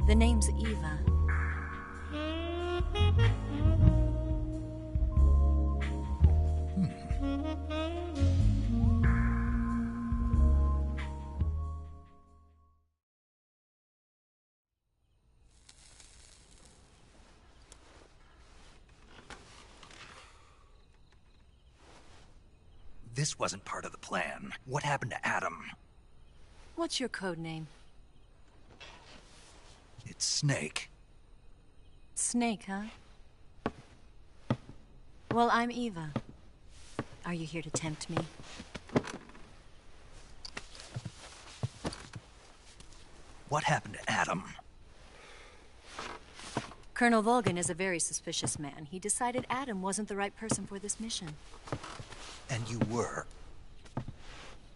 The name's Eva. This wasn't part of the plan. What happened to Adam? What's your code name? It's Snake. Snake, huh? Well, I'm Eva. Are you here to tempt me? What happened to Adam? Colonel Volgan is a very suspicious man. He decided Adam wasn't the right person for this mission. And you were?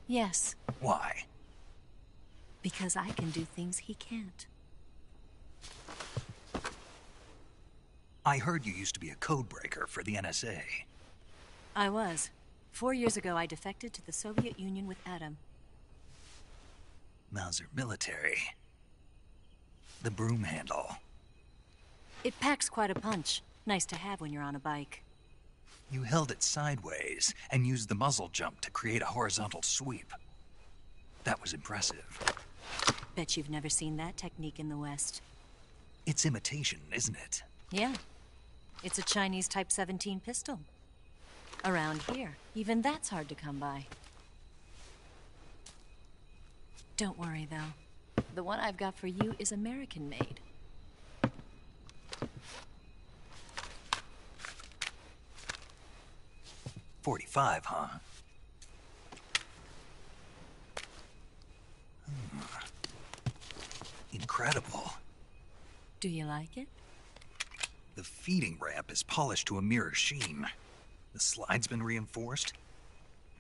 Yes. Why? Because I can do things he can't. I heard you used to be a codebreaker for the NSA. I was. 4 years ago, I defected to the Soviet Union with Adam. Mauser military. The broom handle. It packs quite a punch. Nice to have when you're on a bike. You held it sideways and used the muzzle jump to create a horizontal sweep. That was impressive. Bet you've never seen that technique in the West. It's imitation, isn't it? Yeah. It's a Chinese Type 17 pistol. Around here, even that's hard to come by. Don't worry, though. The one I've got for you is American-made. .45, huh? Incredible. Do you like it? The feeding ramp is polished to a mirror sheen. The slide's been reinforced,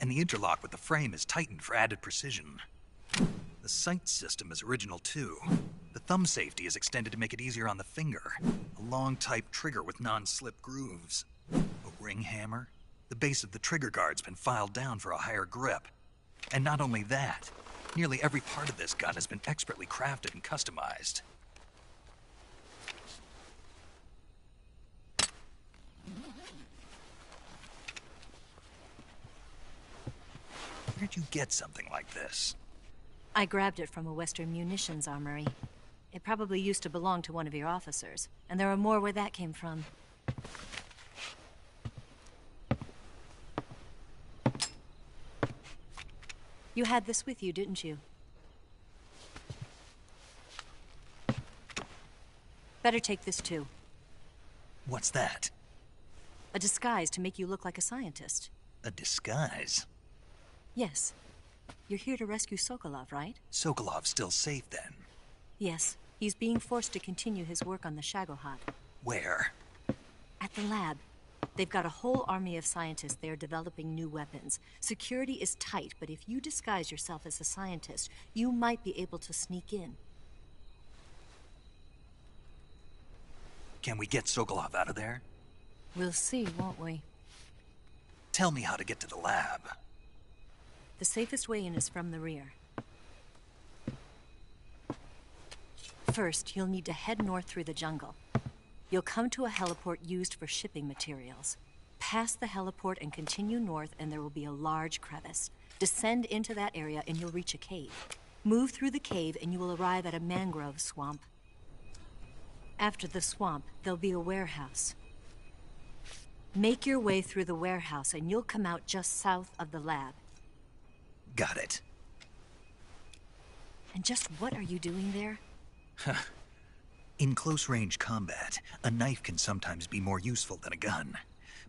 and the interlock with the frame is tightened for added precision. The sight system is original too. The thumb safety is extended to make it easier on the finger. A long type trigger with non-slip grooves. A ring hammer. The base of the trigger guard's been filed down for a higher grip. And not only that, nearly every part of this gun has been expertly crafted and customized. Where'd you get something like this? I grabbed it from a Western munitions armory. It probably used to belong to one of your officers, and there are more where that came from. You had this with you, didn't you? Better take this too. What's that? A disguise to make you look like a scientist. A disguise? Yes. You're here to rescue Sokolov, right? Sokolov's still safe then? Yes. He's being forced to continue his work on the Shagohod. Where? At the lab. They've got a whole army of scientists there developing new weapons. Security is tight, but if you disguise yourself as a scientist, you might be able to sneak in. Can we get Sokolov out of there? We'll see, won't we? Tell me how to get to the lab. The safest way in is from the rear. First, you'll need to head north through the jungle. You'll come to a heliport used for shipping materials. Pass the heliport and continue north, and there will be a large crevice. Descend into that area and you'll reach a cave. Move through the cave and you will arrive at a mangrove swamp. After the swamp, there'll be a warehouse. Make your way through the warehouse and you'll come out just south of the lab. Got it. And just what are you doing there? In close-range combat, a knife can sometimes be more useful than a gun.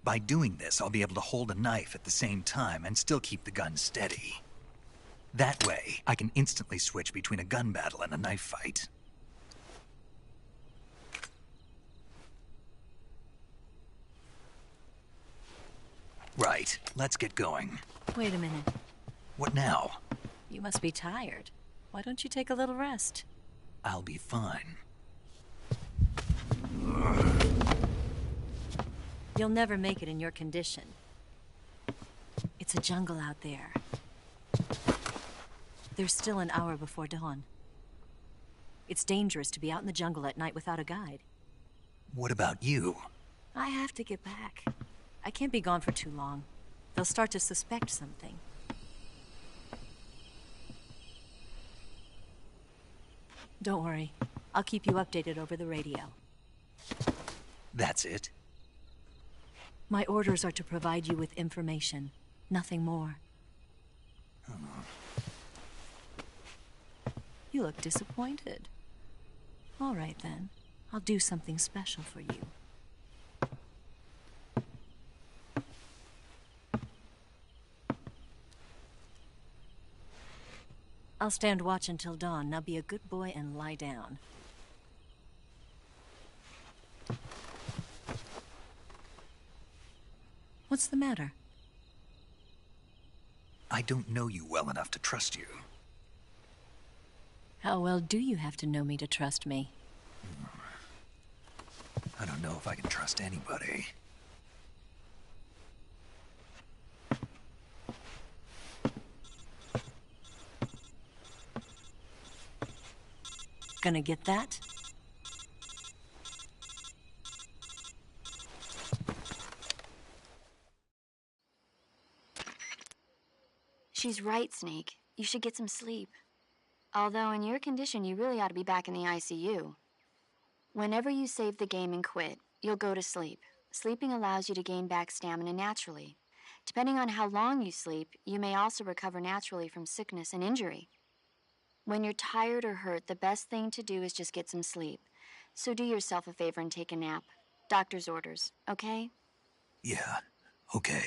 By doing this, I'll be able to hold a knife at the same time and still keep the gun steady. That way, I can instantly switch between a gun battle and a knife fight. Right, let's get going. Wait a minute. What now? You must be tired. Why don't you take a little rest? I'll be fine. You'll never make it in your condition. It's a jungle out there. There's still an hour before dawn. It's dangerous to be out in the jungle at night without a guide. What about you? I have to get back. I can't be gone for too long. They'll start to suspect something. Don't worry. I'll keep you updated over the radio. That's it? My orders are to provide you with information. Nothing more. You look disappointed. All right, then. I'll do something special for you. I'll stand watch until dawn. Now be a good boy and lie down. What's the matter? I don't know you well enough to trust you. How well do you have to know me to trust me? I don't know if I can trust anybody. Gonna get that? She's right, Snake. You should get some sleep. Although in your condition, you really ought to be back in the ICU. Whenever you save the game and quit, you'll go to sleep. Sleeping allows you to gain back stamina naturally. Depending on how long you sleep, you may also recover naturally from sickness and injury. When you're tired or hurt, the best thing to do is just get some sleep. So do yourself a favor and take a nap. Doctor's orders, okay? Yeah, okay.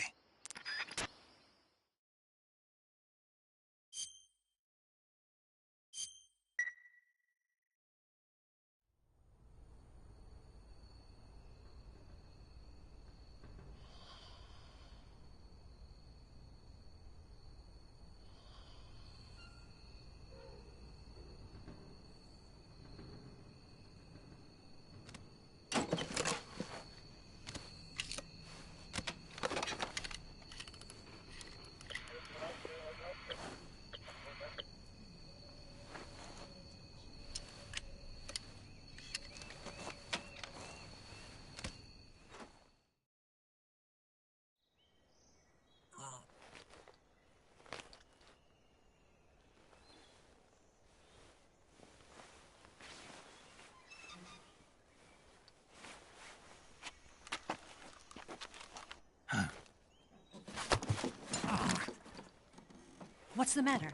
What's the matter?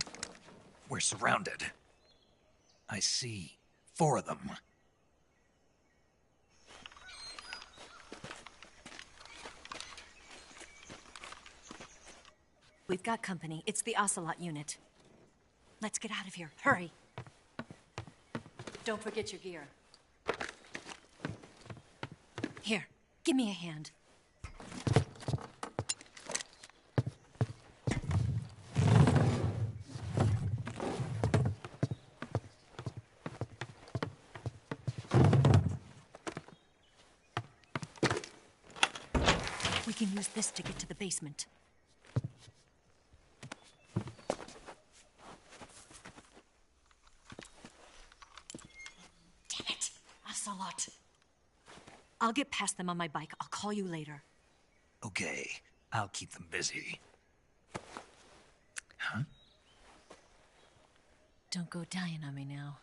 We're surrounded. I see 4 of them. We've got company. It's the Ocelot unit. Let's get out of here. Hurry. Don't forget your gear. Here, give me a hand. We can use this to get to the basement. Damn it! Ocelot! I'll get past them on my bike. I'll call you later. Okay, I'll keep them busy. Huh? Don't go dying on me now.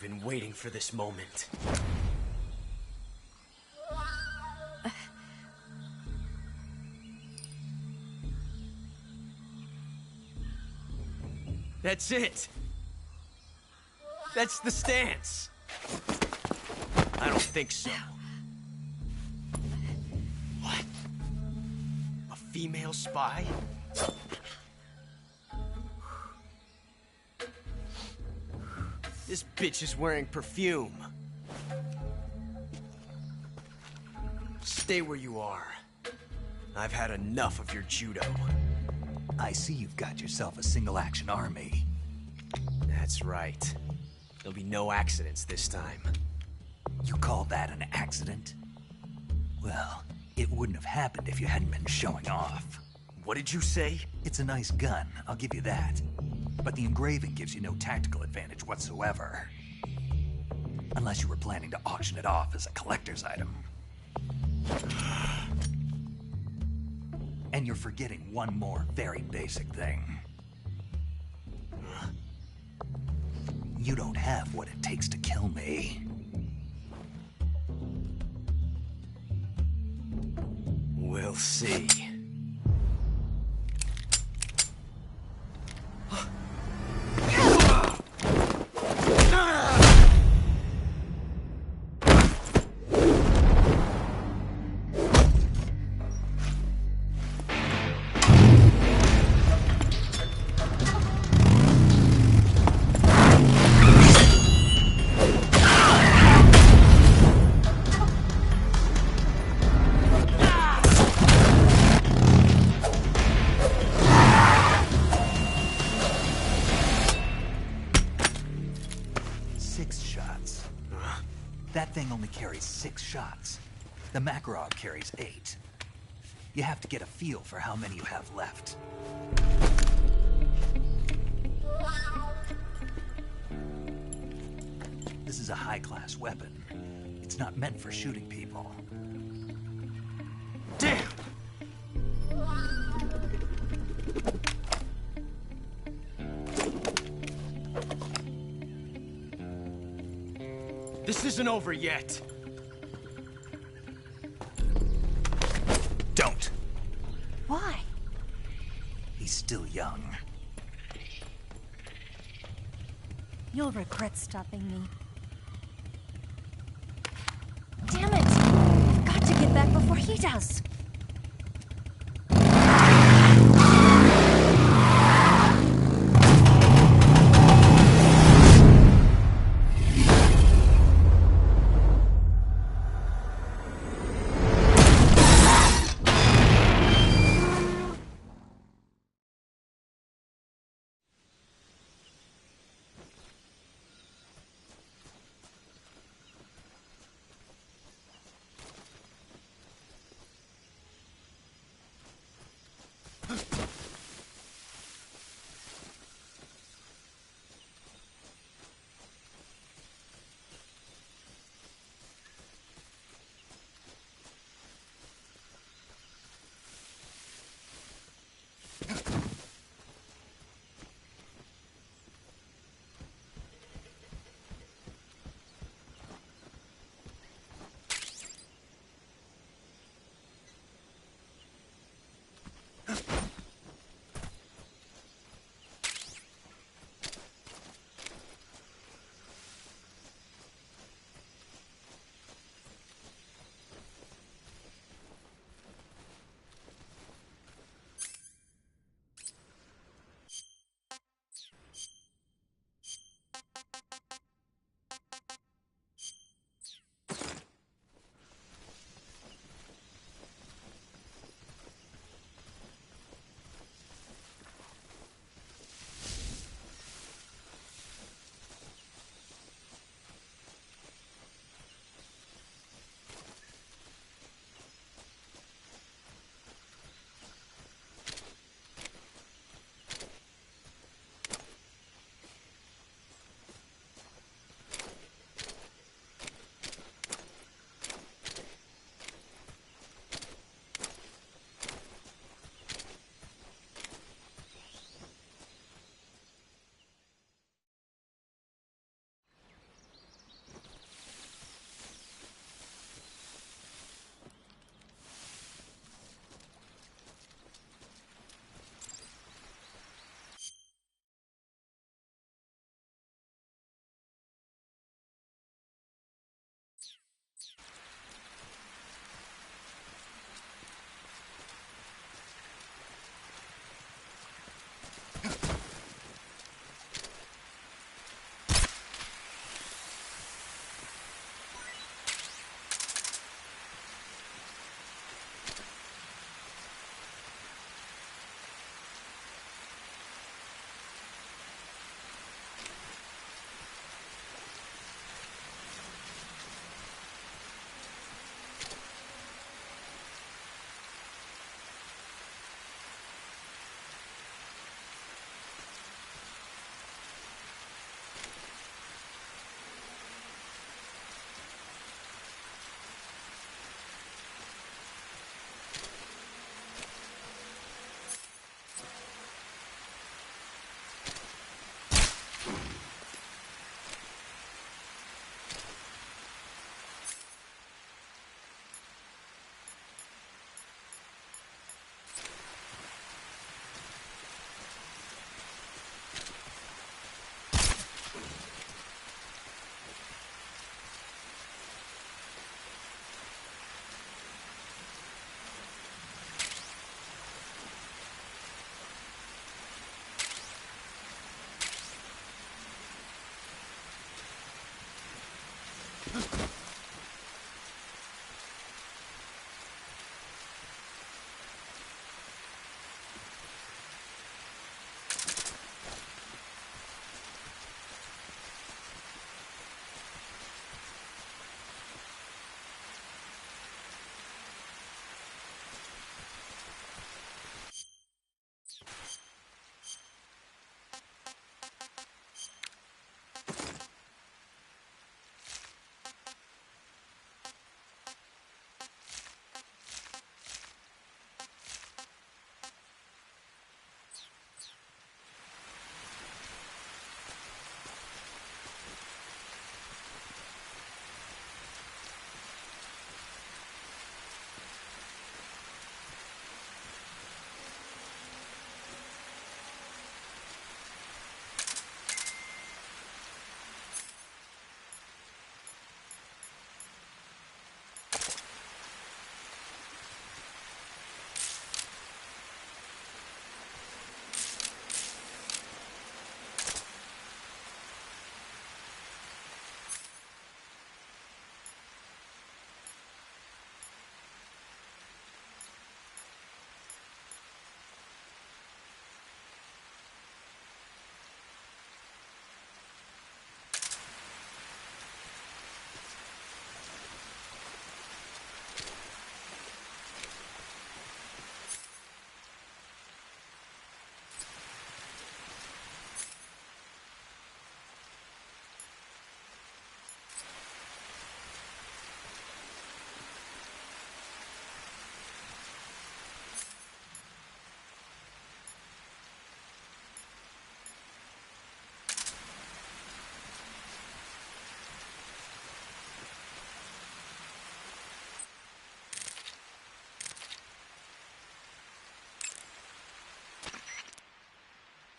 been waiting for this moment. That's it! That's the stance! I don't think so. What? A female spy? This bitch is wearing perfume. Stay where you are. I've had enough of your judo. I see you've got yourself a single-action army. That's right. There'll be no accidents this time. You call that an accident? Well, it wouldn't have happened if you hadn't been showing off. What did you say? It's a nice gun, I'll give you that. But the engraving gives you no tactical advantage whatsoever. Unless you were planning to auction it off as a collector's item. And you're forgetting one more very basic thing. You don't have what it takes to kill me. We'll see. That thing only carries 6 shots. The Makarov carries 8. You have to get a feel for how many you have left. This is a high-class weapon. It's not meant for shooting people. Damn! This isn't over yet. Don't. Why? He's still young. You'll regret stopping me. Damn it! I've got to get back before he does.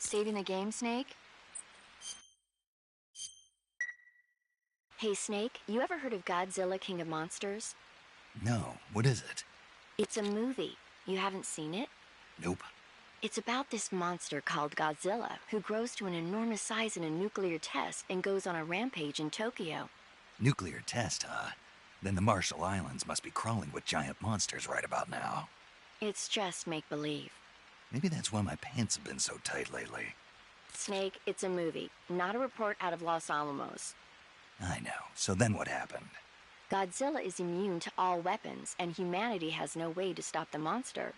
Saving the game, Snake? Hey, Snake, you ever heard of Godzilla, King of Monsters? No, what is it? It's a movie. You haven't seen it? Nope. It's about this monster called Godzilla, who grows to an enormous size in a nuclear test and goes on a rampage in Tokyo. Nuclear test, huh? Then the Marshall Islands must be crawling with giant monsters right about now. It's just make-believe. Maybe that's why my pants have been so tight lately. Snake, it's a movie, not a report out of Los Alamos. I know. So then what happened? Godzilla is immune to all weapons, and humanity has no way to stop the monster.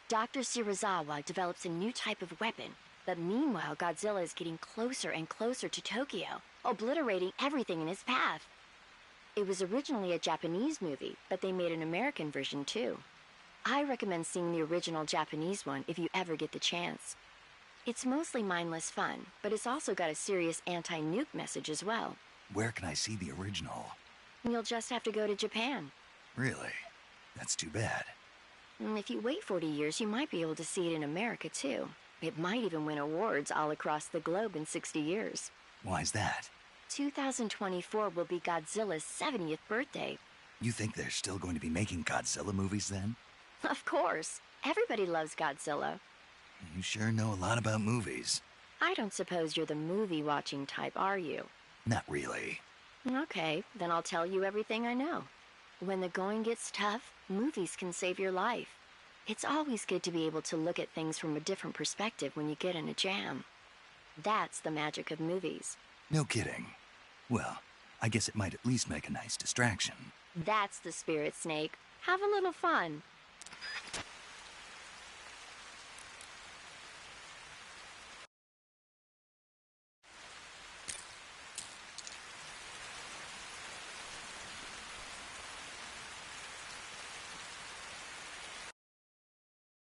Dr. Shirazawa develops a new type of weapon, but meanwhile Godzilla is getting closer and closer to Tokyo, obliterating everything in his path. It was originally a Japanese movie, but they made an American version too. I recommend seeing the original Japanese one if you ever get the chance. It's mostly mindless fun, but it's also got a serious anti-nuke message as well. Where can I see the original? You'll just have to go to Japan. Really? That's too bad. If you wait 40 years, you might be able to see it in America too. It might even win awards all across the globe in 60 years. Why's that? 2024 will be Godzilla's 70th birthday. You think they're still going to be making Godzilla movies then? Of course. Everybody loves Godzilla. You sure know a lot about movies. I don't suppose you're the movie-watching type, are you? Not really. Okay, then I'll tell you everything I know. When the going gets tough, movies can save your life. It's always good to be able to look at things from a different perspective when you get in a jam. That's the magic of movies. No kidding. Well, I guess it might at least make a nice distraction. That's the spirit, Snake. Have a little fun.